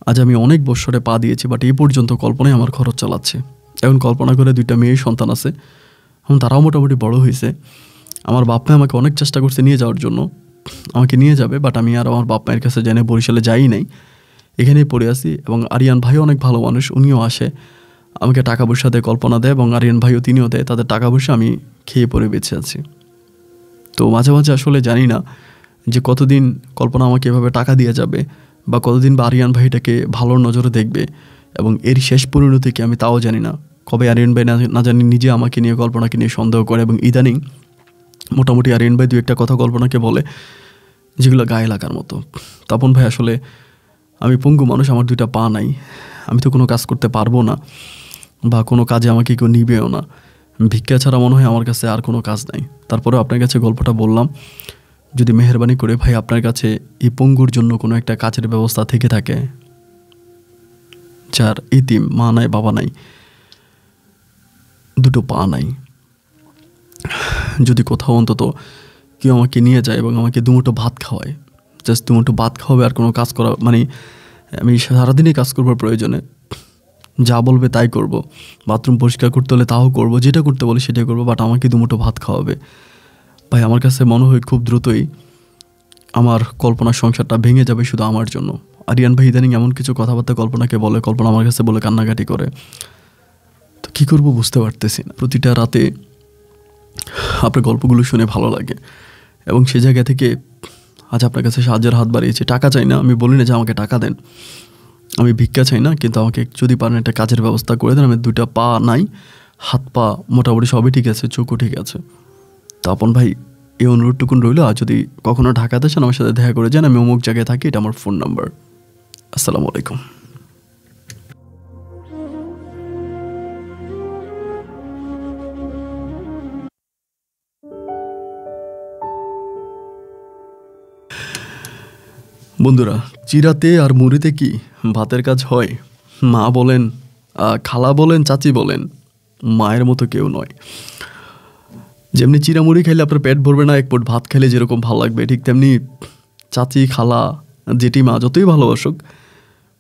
আজ আমি অনেক বছরে পা দিয়েছি, বাট এই পর্যন্ত কল্পনায় আমার খরচ চালাচ্ছে। এখন কল্পনা করে 2টা মেয়ে সন্তান আছে, এখন তারাও মোটামুটি বড় হয়েছে। আমার বাপ মা আমাকে অনেক চেষ্টা করছে নিয়ে যাওয়ার জন্য, আমাকে নিয়ে যাবে, বাট আমি আর আমার বাপ মায়ের কাছে জেনে বরিশালে যাই নাই, এখানেই পড়ে আসি। এবং আরিয়ান ভাইও অনেক ভালো মানুষ, উনিও আসে, আমাকে টাকা পয়সা দেয়, কল্পনা দেয়, এবং আরিয়ান ভাইও তিনিও দেয়। তাদের টাকা পয়সা আমি খেয়ে পরে বেঁচে আছি। তো মাঝে মাঝে আসলে জানি না যে কতদিন কল্পনা আমাকে এভাবে টাকা দিয়ে যাবে, বা কতদিন বা আরিয়ান ভাইটাকে ভালো নজরে দেখবে, এবং এর শেষ পরিণতি কি আমি তাও জানি না। কবে আরিয়ান ভাই না জানি নিজে আমাকে নিয়ে, কল্পনাকে নিয়ে সন্দেহ করে, এবং ইদানিং মোটামুটি আরিয়ান ভাই দু একটা কথা কল্পনাকে বলে যেগুলো গায়ে লাগার মতো। তপন ভাই, আসলে আমি পঙ্গু মানুষ, আমার দুইটা পা নাই, আমি তো কোনো কাজ করতে পারবো না, বা কোনো কাজে আমাকে কেউ নিবেও না। ভিক্ষা ছাড়া মনে হয় আমার কাছে আর কোনো কাজ নাই। তারপরেও আপনার কাছে গল্পটা বললাম, যদি মেহেরবানি করে ভাই আপনার কাছে এই পঙ্গুর জন্য কোনো একটা কাজের ব্যবস্থা থেকে থাকে, যার ইতিম, মা নাই, বাবা নাই, দুটো পা নাই, যদি কোথাও অন্তত কেউ আমাকে নিয়ে যায় এবং আমাকে দুমুঠো ভাত খাওয়ায়, জাস্ট দুমুঠো ভাত খাওয়াবে, আর কোনো কাজ করা, মানে আমি সারাদিনই কাজ করবার প্রয়োজনে যা বলবে তাই করব, বাথরুম পরিষ্কার করতে হলে তাও করব, যেটা করতে বলে সেটাই করবো, বাট আমাকে দুমুঠো ভাত খাওয়াবে। ভাই আমার কাছে মনে হয় খুব দ্রুতই আমার কল্পনার সংসারটা ভেঙে যাবে শুধু আমার জন্য। আরিয়ান ভাই ইদানিং এমন কিছু কথাবার্তা কল্পনাকে বলে, কল্পনা আমার কাছে বলে কান্নাকাটি করে। তো কী করবো বুঝতে পারতেছি না। প্রতিটা রাতে আপনার গল্পগুলো শুনে ভালো লাগে, এবং সে জায়গা থেকে আজ আপনার কাছে সাহায্যের হাত বাড়িয়েছি। টাকা চাই না, আমি বলি না যে আমাকে টাকা দেন, আমি ভিক্ষা চাই না, কিন্তু আমাকে যদি পারেন একটা কাজের ব্যবস্থা করে দেন। আমি দুইটা পা নাই, হাত পা মোটামুটি সবই ঠিক আছে, চোখও ঠিক আছে। তো আপন ভাই, এই অনুরোধটুকুন রইল, আর যদি কখনো ঢাকাতে চান আমার সাথে দেখা করে যান, আমি অমুক জায়গায় থাকি, এটা আমার ফোন নাম্বার। আসসালামু আলাইকুম। বন্ধুরা, চিরাতে আর মুড়িতে কি ভাতের কাজ হয়? মা বলেন, খালা বলেন, চাচি বলেন, মায়ের মতো কেউ নয়। যেমনি চিরামুড়ি খাইলে আপনার পেট ভরবে না, এক পট ভাত খাইলে যেরকম ভালো লাগবে, ঠিক তেমনি চাচি, খালা, জেঠিমা যতই ভালোবাসুক,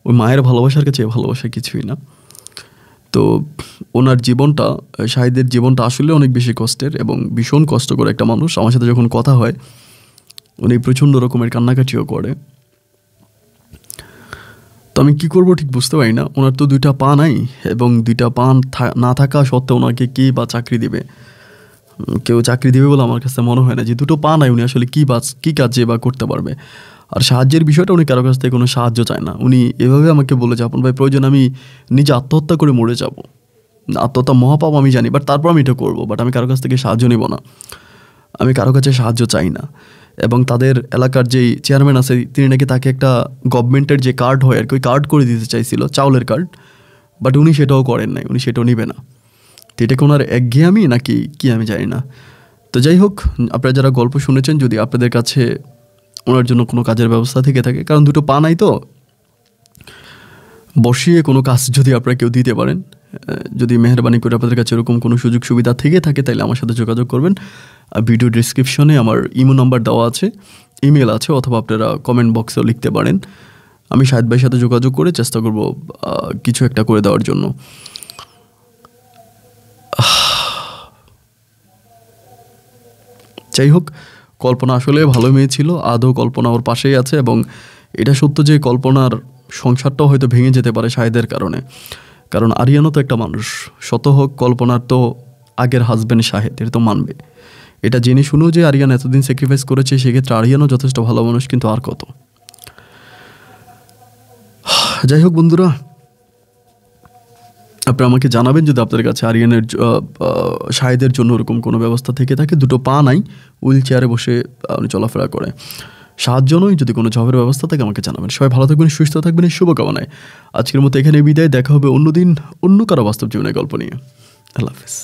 ওই মায়ের ভালোবাসার কাছে ভালোবাসা কিছুই না। তো ওনার জীবনটা, শাহিদের জীবনটা আসলে অনেক বেশি কষ্টের, এবং ভীষণ কষ্ট করে একটা মানুষ। আমার সাথে যখন কথা হয় উনি প্রচণ্ড রকমের কান্নাকাটিও করে। তো আমি কী করবো ঠিক বুঝতে পারি না। ওনার তো দুইটা পা নাই, এবং দুইটা পা না থাকা সত্ত্বেও ওনাকে কী বা চাকরি দেবে, কেউ চাকরি দেবে বলে আমার কাছে মনে হয় না। যে দুটো পা নাই, উনি আসলে কী কাজে বা করতে পারবে। আর সাহায্যের বিষয়টা, উনি কারো কাছ থেকে কোনো সাহায্য চায় না। উনি এভাবে আমাকে বলে যে, আপন ভাই প্রয়োজন আমি নিজে আত্মহত্যা করে মরে যাব, আত্মহত্যা মহাপাপ আমি জানি, বাট তারপর আমি এটা করবো, বাট আমি কারো কাছ থেকে সাহায্য নেব না, আমি কারো কাছে সাহায্য চাই না। এবং তাদের এলাকার যেই চেয়ারম্যান আছে, তিনি নাকি তাকে একটা গভর্নমেন্টের যে কার্ড হয় আর কি, ওই কার্ড করে দিতে চাইছিল, চাউলের কার্ড, বাট উনি সেটাও করেন নাই, উনি সেটাও নেবে না। তো এটা কি ওনার একঘেয়েমি নাকি কি আমি জানি না। তো যাই হোক, আপনারা যারা গল্প শুনেছেন, যদি আপনাদের কাছে ওনার জন্য কোনো কাজের ব্যবস্থা থেকে থাকে, কারণ দুটো পা নাই, তো বসিয়ে কোনো কাজ যদি আপনারা কেউ দিতে পারেন, যদি মেহরবানি করে আপনাদের কাছে এরকম কোনো সুযোগ সুবিধা থেকে থাকে, তাহলে আমার সাথে যোগাযোগ করবেন। ভিডিও ডিসক্রিপশনে আমার ইমো নাম্বার দেওয়া আছে, ইমেল আছে, অথবা আপনারা কমেন্ট বক্সেও লিখতে পারেন। আমি শাহিদ ভাইয়ের সাথে যোগাযোগ করে চেষ্টা করব কিছু একটা করে দেওয়ার জন্য। যাই হোক, কল্পনা আসলে ভালো মেয়ে ছিল, আদৌ কল্পনা ওর পাশেই আছে, এবং এটা সত্য যে কল্পনার সংসারটাও হয়তো ভেঙে যেতে পারে শাহিদের কারণে। কারণ আরিয়ানও তো একটা মানুষ, শত হোক কল্পনার তো আগের হাজব্যান্ড শাহিদ, এটা তো মানবে। এটা জেনে শুনেও যে আরিয়ান এতদিন স্যাক্রিফাইস করেছে, সেক্ষেত্রে আরিয়ানও যথেষ্ট ভালো মানুষ, কিন্তু আর কত। যাই হোক বন্ধুরা, আপনি আমাকে জানাবেন যদি আপনাদের কাছে আরিয়ানের শাহিদের জন্য ওরকম কোনো ব্যবস্থা থেকে থাকে। দুটো পা নাই, হুইল চেয়ারে বসে উনি চলাফেরা করে, সাহায্য নয়, যদি কোনো জবের ব্যবস্থা থাকে আমাকে জানাবেন। সবাই ভালো থাকবেন, সুস্থ থাকবেন, এই শুভকামনায় আজকের মতো এখানে বিদায়। দেখা হবে অন্যদিন অন্য কারো বাস্তব জীবনের গল্প নিয়ে। আল্লাহ হাফেজ।